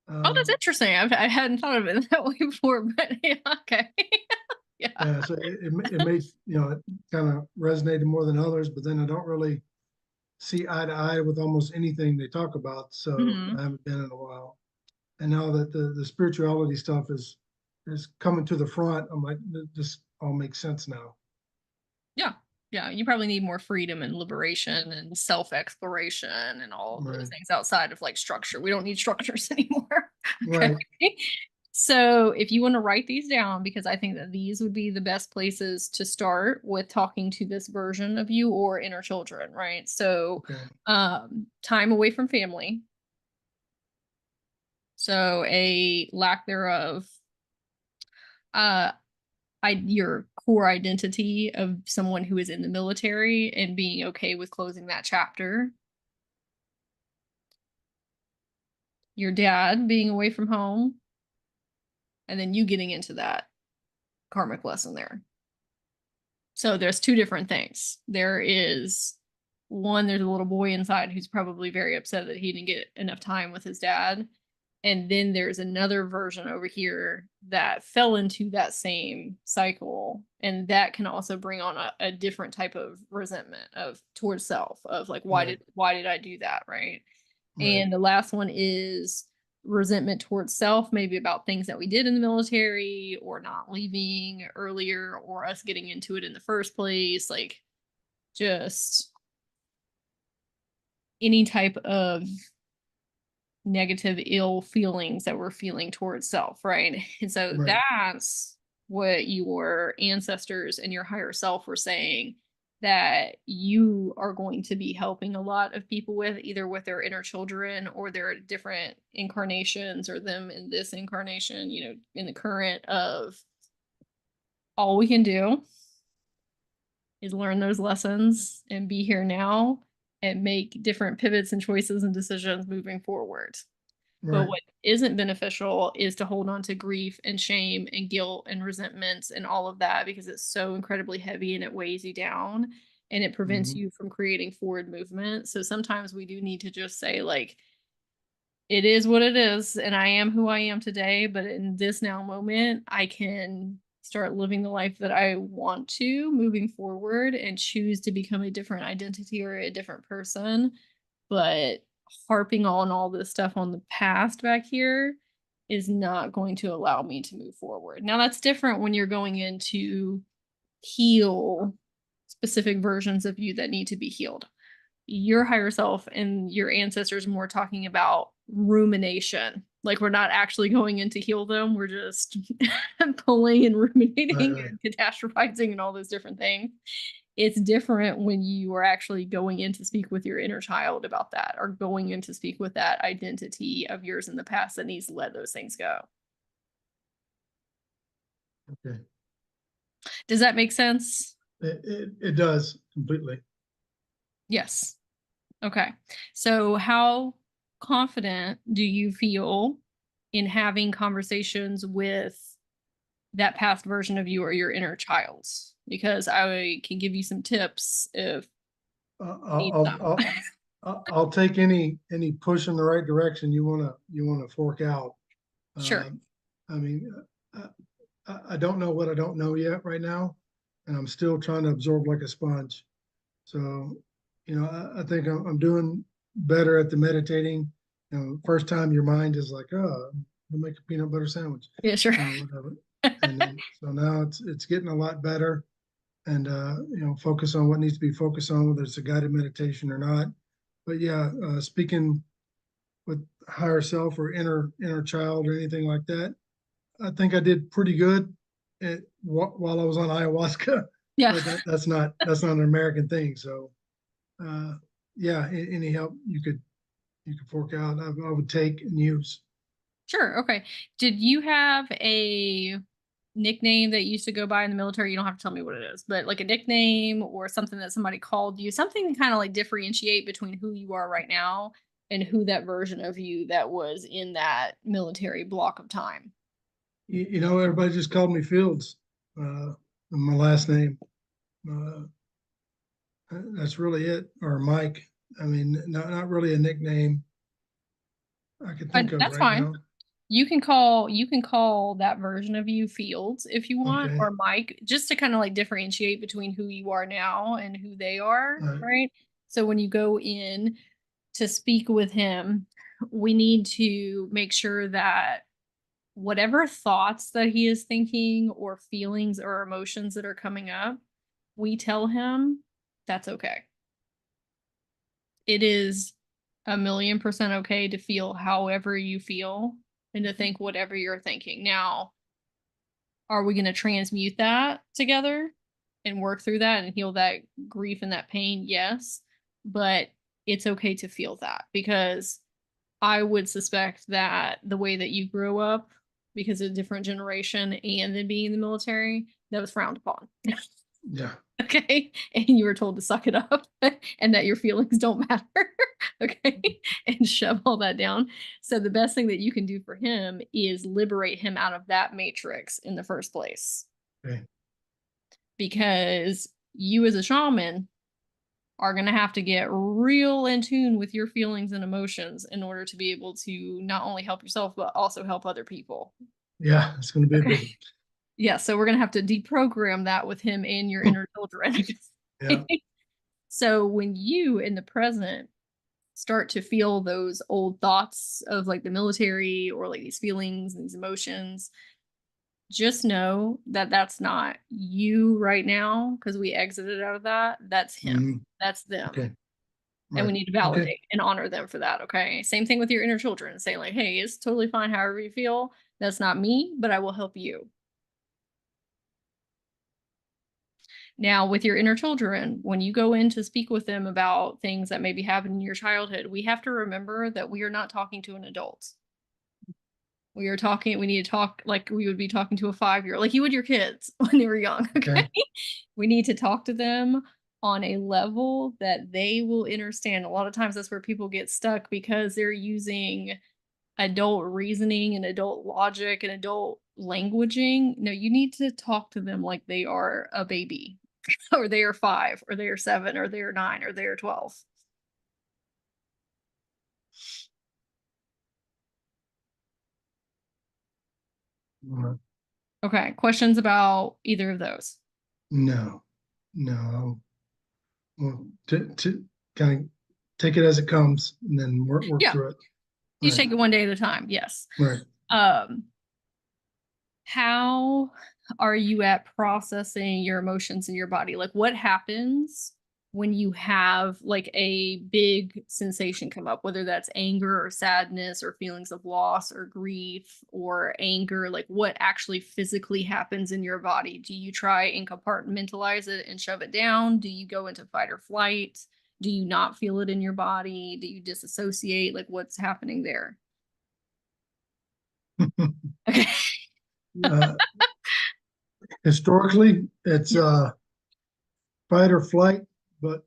[SPEAKER 1] Oh, that's
[SPEAKER 2] Um,
[SPEAKER 1] interesting. I hadn't thought of it that way before, but yeah, okay. Yeah.
[SPEAKER 2] yeah, so it made, it kind of resonated more than others, but then I don't really see eye to eye with almost anything they talk about. So
[SPEAKER 1] Hmm.
[SPEAKER 2] I haven't been in a while. And now that the spirituality stuff is coming to the front, I'm like, this all makes sense now.
[SPEAKER 1] Yeah. Yeah. You probably need more freedom and liberation and self exploration and all of those
[SPEAKER 2] Right.
[SPEAKER 1] things outside of like structure. We don't need structures anymore. Okay.
[SPEAKER 2] Right.
[SPEAKER 1] So if you want to write these down, because I think that these would be the best places to start with talking to this version of you or inner children, right? So,
[SPEAKER 2] Okay.
[SPEAKER 1] time away from family. So a lack thereof, uh, your core identity of someone who is in the military and being okay with closing that chapter. Your dad being away from home, and then you getting into that karmic lesson there. So there's two different things. There is one, there's a little boy inside who's probably very upset that he didn't get enough time with his dad. And then there's another version over here that fell into that same cycle. And that can also bring on a different type of resentment of towards self of like,
[SPEAKER 2] Right.
[SPEAKER 1] why did I do that? Right.
[SPEAKER 2] Right.
[SPEAKER 1] And the last one is resentment towards self, maybe about things that we did in the military or not leaving earlier or us getting into it in the first place. Like just any type of negative, ill feelings that we're feeling towards self, right? And so
[SPEAKER 2] Right.
[SPEAKER 1] that's what your ancestors and your higher self were saying that you are going to be helping a lot of people with, either with their inner children or their different incarnations or them in this incarnation, you know, in the current of all we can do is learn those lessons and be here now and make different pivots and choices and decisions moving forward. But
[SPEAKER 2] Right.
[SPEAKER 1] what isn't beneficial is to hold on to grief and shame and guilt and resentments and all of that because it's so incredibly heavy and it weighs you down and it prevents
[SPEAKER 2] Mhm.
[SPEAKER 1] you from creating forward movement. So sometimes we do need to just say, like, it is what it is, and I am who I am today. But in this now moment, I can start living the life that I want to moving forward and choose to become a different identity or a different person. But harping on all this stuff on the past back here is not going to allow me to move forward. Now, that's different when you're going in to heal specific versions of you that need to be healed. Your higher self and your ancestors more talking about rumination. Like we're not actually going in to heal them. We're just pulling and
[SPEAKER 2] Right.
[SPEAKER 1] ruminating
[SPEAKER 2] Right.
[SPEAKER 1] and catastrophizing and all those different things. It's different when you are actually going in to speak with your inner child about that or going in to speak with that identity of yours in the past that needs to let those things go.
[SPEAKER 2] Okay.
[SPEAKER 1] Does that make sense?
[SPEAKER 2] It does completely.
[SPEAKER 1] Yes. Okay. So, how confident do you feel in having conversations with that past version of you or your inner child? Because I can give you some tips if
[SPEAKER 2] Uh,
[SPEAKER 1] you need
[SPEAKER 2] I'll,
[SPEAKER 1] some.
[SPEAKER 2] I'll, I'll take any push in the right direction you wanna fork out.
[SPEAKER 1] Sure.
[SPEAKER 2] Um, I mean, I don't know what I don't know yet right now, and I'm still trying to absorb like a sponge. So, I think I'm doing better at the meditating. First time your mind is like, oh, I'll make a peanut butter sandwich,
[SPEAKER 1] Yeah, sure.
[SPEAKER 2] whatever. And then so now it's getting a lot better, and focus on what needs to be focused on, whether it's a guided meditation or not. But yeah, speaking with higher self or inner child or anything like that, I think I did pretty good while I was on ayahuasca,
[SPEAKER 1] Yeah.
[SPEAKER 2] but that's not an American thing. So uh, yeah, any help you could fork out, I would take and use.
[SPEAKER 1] Sure. Okay. Did you have a nickname that you used to go by in the military? You don't have to tell me what it is, but like a nickname or something that somebody called you, something to kind of like differentiate between who you are right now and who that version of you that was in that military block of time.
[SPEAKER 2] Everybody just called me Fields, my last name. Uh, that's really it, or Mike. I mean, not really a nickname I could think of
[SPEAKER 1] That's
[SPEAKER 2] right
[SPEAKER 1] fine.
[SPEAKER 2] now.
[SPEAKER 1] You can call that version of you Fields if you want,
[SPEAKER 2] Okay.
[SPEAKER 1] or Mike, just to kind of like differentiate between who you are now and who they are,
[SPEAKER 2] Uh,
[SPEAKER 1] right? So when you go in to speak with him, we need to make sure that whatever thoughts that he is thinking or feelings or emotions that are coming up, we tell him that's okay. It is 1,000,000% okay to feel however you feel and to think whatever you're thinking. Now, are we going to transmute that together and work through that and heal that grief and that pain? Yes. But it's okay to feel that because I would suspect that the way that you grew up, because of a different generation and then being in the military, that was frowned upon.
[SPEAKER 2] yeah.
[SPEAKER 1] Okay. And you were told to suck it up and that your feelings don't matter. Okay. And shove all that down. So the best thing that you can do for him is liberate him out of that matrix in the first place.
[SPEAKER 2] Okay.
[SPEAKER 1] Because you as a shaman are going to have to get real in tune with your feelings and emotions in order to be able to not only help yourself, but also help other people.
[SPEAKER 2] Yeah, it's going to be a big.
[SPEAKER 1] Yeah, so we're going to have to deprogram that with him and your inner children.
[SPEAKER 2] Yeah.
[SPEAKER 1] So when you in the present start to feel those old thoughts of like the military or like these feelings and these emotions, just know that that's not you right now because we exited out of that. That's him.
[SPEAKER 2] Mhm.
[SPEAKER 1] That's them.
[SPEAKER 2] Okay.
[SPEAKER 1] And we
[SPEAKER 2] Right.
[SPEAKER 1] need to
[SPEAKER 2] Okay.
[SPEAKER 1] validate and honor them for that. Okay. Same thing with your inner children. Say like, hey, it's totally fine however you feel. That's not me, but I will help you. Now, with your inner children, when you go in to speak with them about things that maybe happened in your childhood, we have to remember that we are not talking to an adult. We need to talk like we would be talking to a 5-year-old, like you would your kids when they were young. Okay. We need to talk to them on a level that they will understand. A lot of times that's where people get stuck because they're using adult reasoning and adult logic and adult languaging. No, you need to talk to them like they are a baby, or they are 5, or they are 7, or they are 9, or they are 12.
[SPEAKER 2] Right.
[SPEAKER 1] Okay. Questions about either of those?
[SPEAKER 2] No, no. Well, to kind of take it as it comes and then work
[SPEAKER 1] Yeah.
[SPEAKER 2] through it.
[SPEAKER 1] You
[SPEAKER 2] Right.
[SPEAKER 1] take it one day at a time. Yes.
[SPEAKER 2] Right.
[SPEAKER 1] Um, how are you at processing your emotions in your body? Like what happens when you have like a big sensation come up, whether that's anger or sadness or feelings of loss or grief or anger? Like what actually physically happens in your body? Do you try and compartmentalize it and shove it down? Do you go into fight or flight? Do you not feel it in your body? Do you disassociate? Like what's happening there? Okay.
[SPEAKER 2] uh, Historically, it's fight or flight, but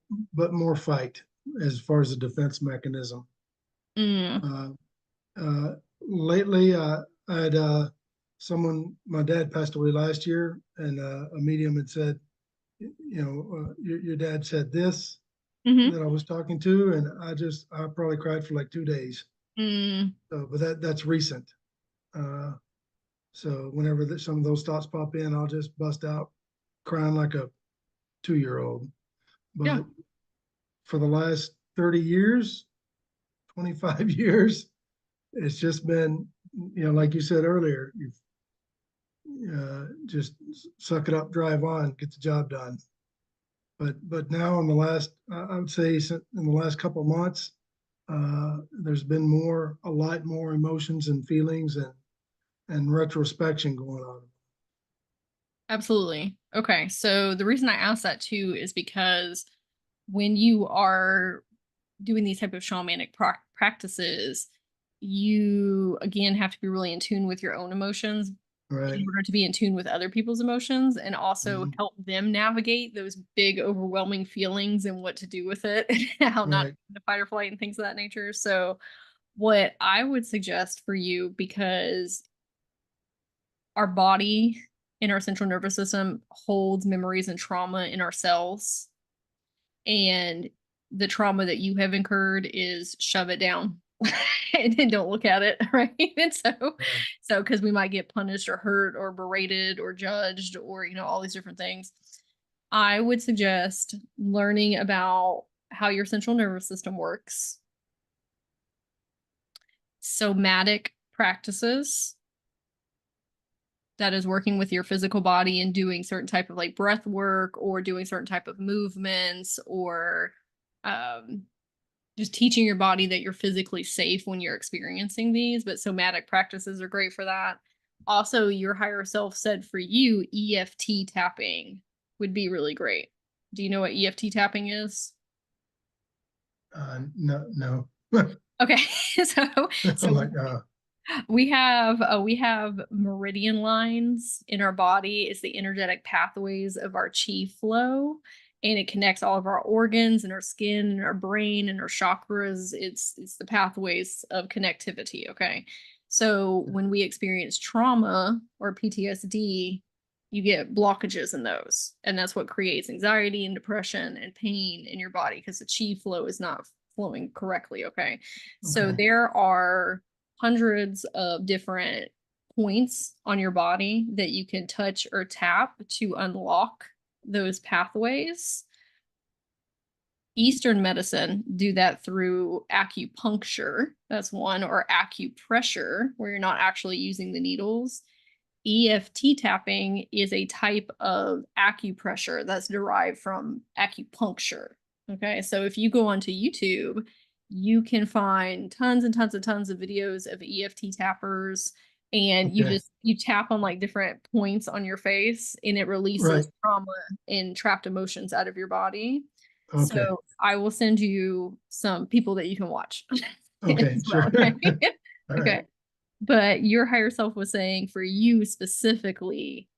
[SPEAKER 2] more fight as far as the defense mechanism.
[SPEAKER 1] Mm.
[SPEAKER 2] Uh, Lately, I had someone. My dad passed away last year, and a medium had said, your dad said this
[SPEAKER 1] Mm-hmm.
[SPEAKER 2] that I was talking to, and I probably cried for like 2 days.
[SPEAKER 1] Mm.
[SPEAKER 2] So, but that's recent. Uh, so whenever some of those thoughts pop in, I'll just bust out crying like a 2-year-old.
[SPEAKER 1] Yeah.
[SPEAKER 2] But for the last 30 years, 25 years, it's just been, like you said earlier, you've just suck it up, drive on, get the job done. But now in the last, I would say in the last couple of months, there's been a lot more emotions and feelings and retrospection going on.
[SPEAKER 1] Absolutely. Okay. So the reason I asked that too is because when you are doing these type of shamanic practices, you again have to be really in tune with your own emotions in
[SPEAKER 2] Right.
[SPEAKER 1] order to be in tune with other people's emotions and also
[SPEAKER 2] Mhm.
[SPEAKER 1] help them navigate those big overwhelming feelings and what to do with it and how not
[SPEAKER 2] Right.
[SPEAKER 1] to fight or flight and things of that nature. So what I would suggest for you, because our body and our central nervous system holds memories and trauma in our cells. And the trauma that you have incurred is shove it down and then don't look at it. Right. And
[SPEAKER 2] Right.
[SPEAKER 1] so, because we might get punished or hurt or berated or judged or, all these different things. I would suggest learning about how your central nervous system works, somatic practices, that is working with your physical body and doing certain type of like breath work or doing certain type of movements or um, just teaching your body that you're physically safe when you're experiencing these. But somatic practices are great for that. Also, your higher self said for you, EFT tapping would be really great. Do you know what EFT tapping is?
[SPEAKER 2] No, no.
[SPEAKER 1] Okay, so
[SPEAKER 2] I'm
[SPEAKER 1] so
[SPEAKER 2] like,
[SPEAKER 1] we have meridian lines in our body. It's the energetic pathways of our chi flow, and it connects all of our organs and our skin and our brain and our chakras. It's the pathways of connectivity. Okay, so when we experience trauma or PTSD, you get blockages in those. And that's what creates anxiety and depression and pain in your body because the chi flow is not flowing correctly. Okay. So
[SPEAKER 2] Okay.
[SPEAKER 1] there are hundreds of different points on your body that you can touch or tap to unlock those pathways. Eastern medicine do that through acupuncture. That's one, or acupressure, where you're not actually using the needles. EFT tapping is a type of acupressure that's derived from acupuncture. Okay, so if you go onto YouTube, you can find tons and tons and tons of videos of EFT tappers, and
[SPEAKER 2] Okay.
[SPEAKER 1] you tap on like different points on your face, and it
[SPEAKER 2] Right.
[SPEAKER 1] releases trauma and trapped emotions out of your body.
[SPEAKER 2] Okay.
[SPEAKER 1] So I will send you some people that you can watch
[SPEAKER 2] Okay.
[SPEAKER 1] as well.
[SPEAKER 2] Sure.
[SPEAKER 1] Okay.
[SPEAKER 2] All right.
[SPEAKER 1] Okay. But your higher self was saying for you specifically,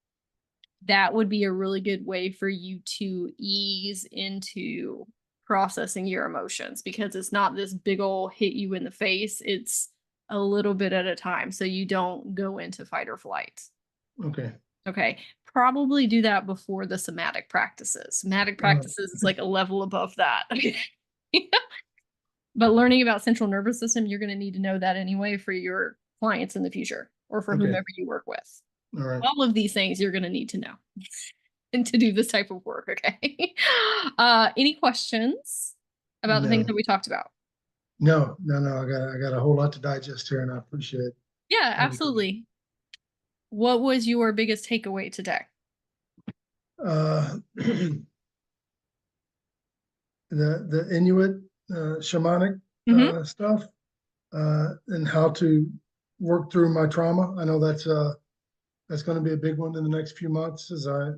[SPEAKER 1] that would be a really good way for you to ease into processing your emotions because it's not this big old hit you in the face. It's a little bit at a time. So you don't go into fight or flight.
[SPEAKER 2] Okay.
[SPEAKER 1] Okay. Probably do that before the somatic practices. Somatic practices is like a level above that. But learning about central nervous system, you're going to need to know that anyway for your clients in the future or for
[SPEAKER 2] Okay.
[SPEAKER 1] whomever you work with.
[SPEAKER 2] All right.
[SPEAKER 1] All of these things you're going to need to know and to do this type of work. Okay. Any questions about the things
[SPEAKER 2] No.
[SPEAKER 1] that we talked about?
[SPEAKER 2] No. No. No. I got a whole lot to digest here, and I appreciate
[SPEAKER 1] Yeah,
[SPEAKER 2] everything.
[SPEAKER 1] absolutely. What was your biggest takeaway today?
[SPEAKER 2] The Inuit shamanic
[SPEAKER 1] Mm-hmm.
[SPEAKER 2] stuff and how to work through my trauma. I know that's going to be a big one in the next few months as I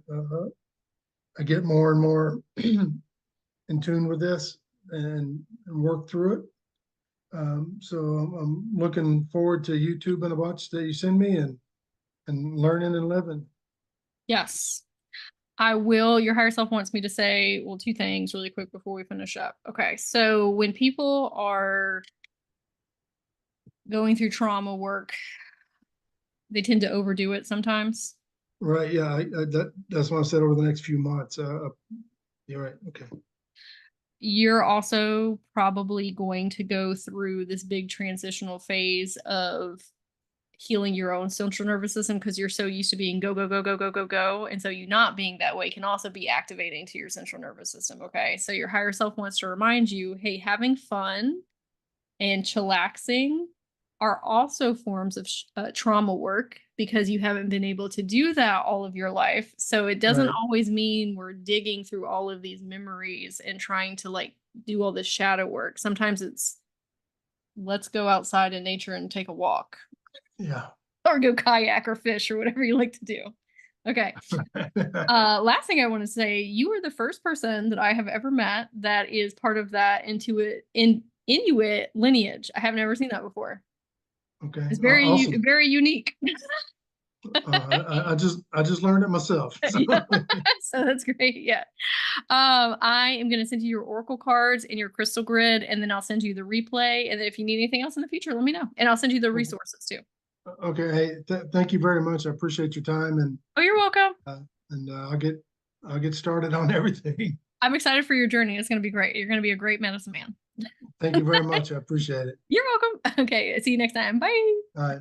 [SPEAKER 2] get more and more in tune with this and work through it. So I'm looking forward to YouTube and a bunch that you send me and learning and living.
[SPEAKER 1] Yes. I will. Your higher self wants me to say, well, two things really quick before we finish up. Okay. So when people are going through trauma work, they tend to overdo it sometimes.
[SPEAKER 2] Right. Yeah. That's what I said over the next few months. You're right. Okay.
[SPEAKER 1] You're also probably going to go through this big transitional phase of healing your own central nervous system because you're so used to being go, go, go, go, go, go, go. And so you not being that way can also be activating to your central nervous system. Okay. So your higher self wants to remind you, hey, having fun and chillaxing are also forms of trauma work because you haven't been able to do that all of your life. So it doesn't
[SPEAKER 2] Right.
[SPEAKER 1] always mean we're digging through all of these memories and trying to like do all this shadow work. Sometimes it's let's go outside in nature and take a walk
[SPEAKER 2] Yeah.
[SPEAKER 1] or go kayak or fish or whatever you like to do. Okay. Last thing I want to say, you are the first person that I have ever met that is part of that Inuit lineage. I have never seen that before.
[SPEAKER 2] Okay.
[SPEAKER 1] It's very,
[SPEAKER 2] Awesome.
[SPEAKER 1] very unique.
[SPEAKER 2] I just learned it myself. So.
[SPEAKER 1] Yeah. So that's great. Yeah. I am going to send you your Oracle cards and your crystal grid, and then I'll send you the replay. And then if you need anything else in the future, let me know. And I'll send you the resources too.
[SPEAKER 2] Okay. Hey, thank you very much. I appreciate your time
[SPEAKER 1] Oh, you're welcome.
[SPEAKER 2] I'll get started on everything.
[SPEAKER 1] I'm excited for your journey. It's going to be great. You're going to be a great medicine man.
[SPEAKER 2] Thank you very much. I appreciate it.
[SPEAKER 1] You're welcome. Okay. See you next time. Bye.
[SPEAKER 2] All right.